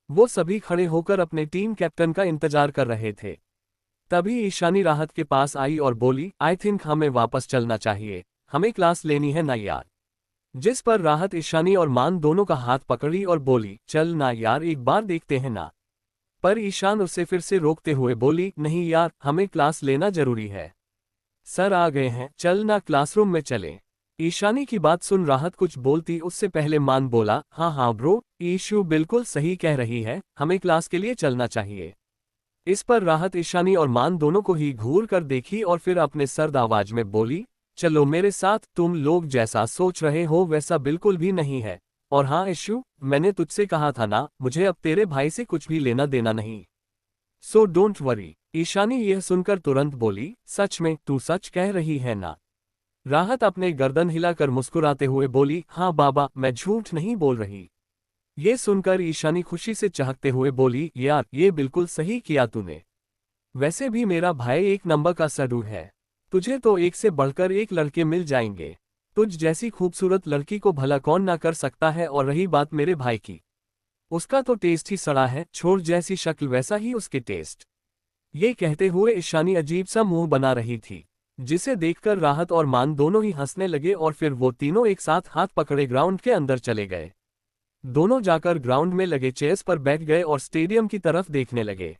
वो सभी खड़े होकर अपने टीम कैप्टन का इंतजार कर रहे थे। तभी ईशानी राहत के पास आई और बोली, आई थिंक हमें वापस चलना चाहिए, हमें क्लास लेनी है ना यार। जिस पर राहत ईशानी और मान दोनों का हाथ पकड़ी और बोली, चल ना यार, एक बार देखते हैं ना। पर ईशान उसे फिर से रोकते हुए बोली, नहीं यार, हमें क्लास लेना जरूरी है, सर आ गए हैं, चल ना क्लासरूम में चलें। ईशानी की बात सुन राहत कुछ बोलती उससे पहले मान बोला, हाँ हाँ ब्रो, ईशू बिल्कुल सही कह रही है, हमें क्लास के लिए चलना चाहिए। इस पर राहत ईशानी और मान दोनों को ही घूर कर देखी और फिर अपने सर्द आवाज में बोली, चलो मेरे साथ, तुम लोग जैसा सोच रहे हो वैसा बिल्कुल भी नहीं है। और हाँ इशू, मैंने तुझसे कहा था ना, मुझे अब तेरे भाई से कुछ भी लेना देना नहीं। So don't worry. ईशानी यह सुनकर तुरंत बोली, सच में तू सच कह रही है ना? राहत अपने गर्दन हिलाकर मुस्कुराते हुए बोली, हाँ बाबा, मैं झूठ नहीं बोल रही। ये सुनकर ईशानी खुशी से चहकते हुए बोली, यार ये बिल्कुल सही किया तूने। वैसे भी मेरा भाई एक नंबर का सडू है। तुझे तो एक से बढ़कर एक लड़के मिल जाएंगे। तुझ जैसी खूबसूरत लड़की को भला कौन ना कर सकता है। और रही बात मेरे भाई की, उसका तो टेस्ट ही सड़ा है, छोर जैसी शक्ल वैसा ही उसके टेस्ट। ये कहते हुए ईशानी अजीब सा मुंह बना रही थी, जिसे देखकर राहत और मान दोनों ही हंसने लगे और फिर वो तीनों एक साथ हाथ पकड़े ग्राउंड के अंदर चले गए। दोनों जाकर ग्राउंड में लगे चेयर्स पर बैठ गए और स्टेडियम की तरफ देखने लगे।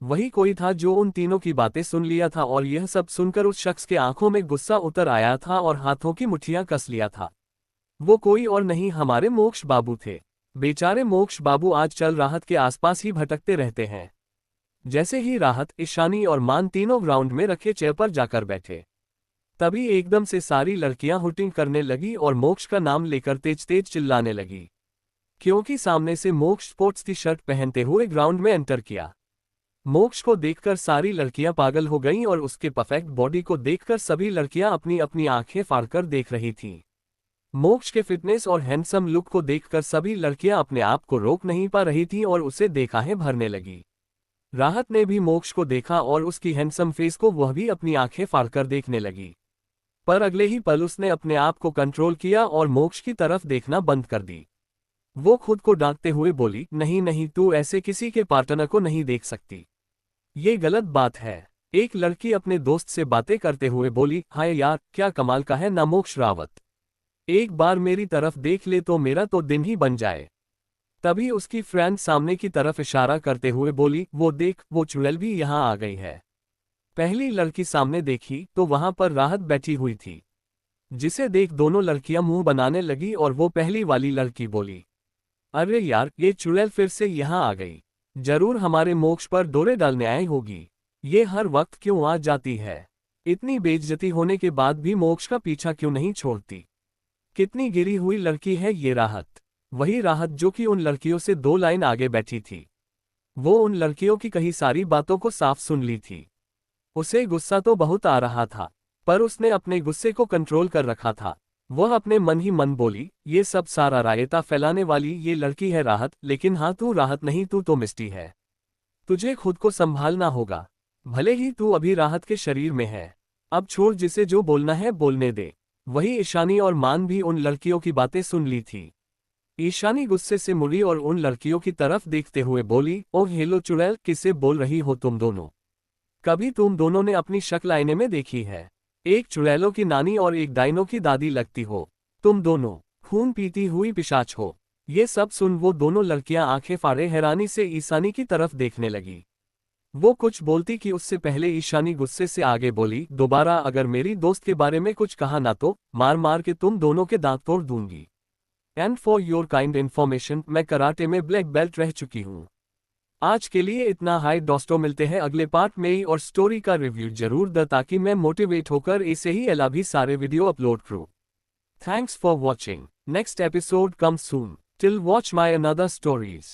वही कोई था जो उन तीनों की बातें सुन लिया था और यह सब सुनकर उस शख्स के आंखों में गुस्सा उतर आया था और हाथों की मुट्ठियां कस लिया था। वो कोई और नहीं, हमारे मोक्ष बाबू थे। बेचारे मोक्ष बाबू आजकल राहत के आसपास ही भटकते रहते हैं। जैसे ही राहत, ईशानी और मान तीनों ग्राउंड में रखे चेयर पर जाकर बैठे, तभी एकदम से सारी लड़कियां हुटिंग करने लगी और मोक्ष का नाम लेकर तेज तेज चिल्लाने लगी, क्योंकि सामने से मोक्ष स्पोर्ट्स की शर्ट पहनते हुए ग्राउंड में एंटर किया। मोक्ष को देखकर सारी लड़कियां पागल हो गईं और उसके परफेक्ट बॉडी को देखकर सभी लड़कियां अपनी अपनी आंखें फाड़कर देख रही थीं। मोक्ष के फिटनेस और हैंडसम लुक को देखकर सभी लड़कियां अपने आप को रोक नहीं पा रही थीं और उसे देखाहें भरने लगी। राहत ने भी मोक्ष को देखा और उसकी हैंडसम फेस को वह भी अपनी आंखें फाड़कर देखने लगी। पर अगले ही पल उसने अपने आप को कंट्रोल किया और मोक्ष की तरफ देखना बंद कर दी। वो खुद को डांटते हुए बोली, नहीं नहीं, तू ऐसे किसी के पार्टनर को नहीं देख सकती। ये गलत बात है। एक लड़की अपने दोस्त से बातें करते हुए बोली, हाय यार, क्या कमाल का है ना मोक्ष रावत। एक बार मेरी तरफ देख ले तो मेरा तो दिन ही बन जाए। तभी उसकी फ्रेंड सामने की तरफ इशारा करते हुए बोली, वो देख, वो चुड़ैल भी यहाँ आ गई है। पहली लड़की सामने देखी तो वहां पर राहत बैठी हुई थी, जिसे देख दोनों लड़कियां मुंह बनाने लगी और वो पहली वाली लड़की बोली, अरे यार, ये चुड़ैल फिर से यहाँ आ गई। जरूर हमारे मोक्ष पर डोरे डालने आई होगी। ये हर वक्त क्यों आ जाती है? इतनी बेइज्जती होने के बाद भी मोक्ष का पीछा क्यों नहीं छोड़ती? कितनी गिरी हुई लड़की है ये राहत। वही राहत जो कि उन लड़कियों से 2 लाइन आगे बैठी थी। वो उन लड़कियों की कही सारी बातों को साफ सुन ली थी। उसे गुस्सा तो बहुत आ रहा था, पर उसने अपने गुस्से को कंट्रोल कर रखा था। वह अपने मन ही मन बोली, ये सब सारा रायता फैलाने वाली ये लड़की है राहत, लेकिन हाँ, तू राहत नहीं, तू तो मिस्टी है। तुझे खुद को संभालना होगा। भले ही तू अभी राहत के शरीर में है, अब छोड़, जिसे जो बोलना है बोलने दे। वही ईशानी और मान भी उन लड़कियों की बातें सुन ली थी। ईशानी गुस्से से मुड़ी और उन लड़कियों की तरफ देखते हुए बोली, ओह हेलो चुड़ैल, किससे बोल रही हो तुम दोनों? कभी तुम दोनों ने अपनी शक्ल आईने में देखी है? एक चुड़ैलों की नानी और एक डाइनो की दादी लगती हो तुम दोनों। खून पीती हुई पिशाच हो। ये सब सुन वो दोनों लड़कियां आंखें फाड़े हैरानी से ईशानी की तरफ देखने लगी। वो कुछ बोलती कि उससे पहले ईशानी गुस्से से आगे बोली, दोबारा अगर मेरी दोस्त के बारे में कुछ कहा ना तो मार मार के तुम दोनों के दांत तोड़ दूंगी। And for your kind information, मैं कराटे में ब्लैक बेल्ट रह चुकी हूँ। आज के लिए इतना। हाई दोस्तों, मिलते हैं अगले पार्ट में ही और स्टोरी का रिव्यू जरूर द, ताकि मैं मोटिवेट होकर ऐसे ही अला भी सारे वीडियो अपलोड करूँ। Thanks for watching. Next episode come soon. Till watch my another stories.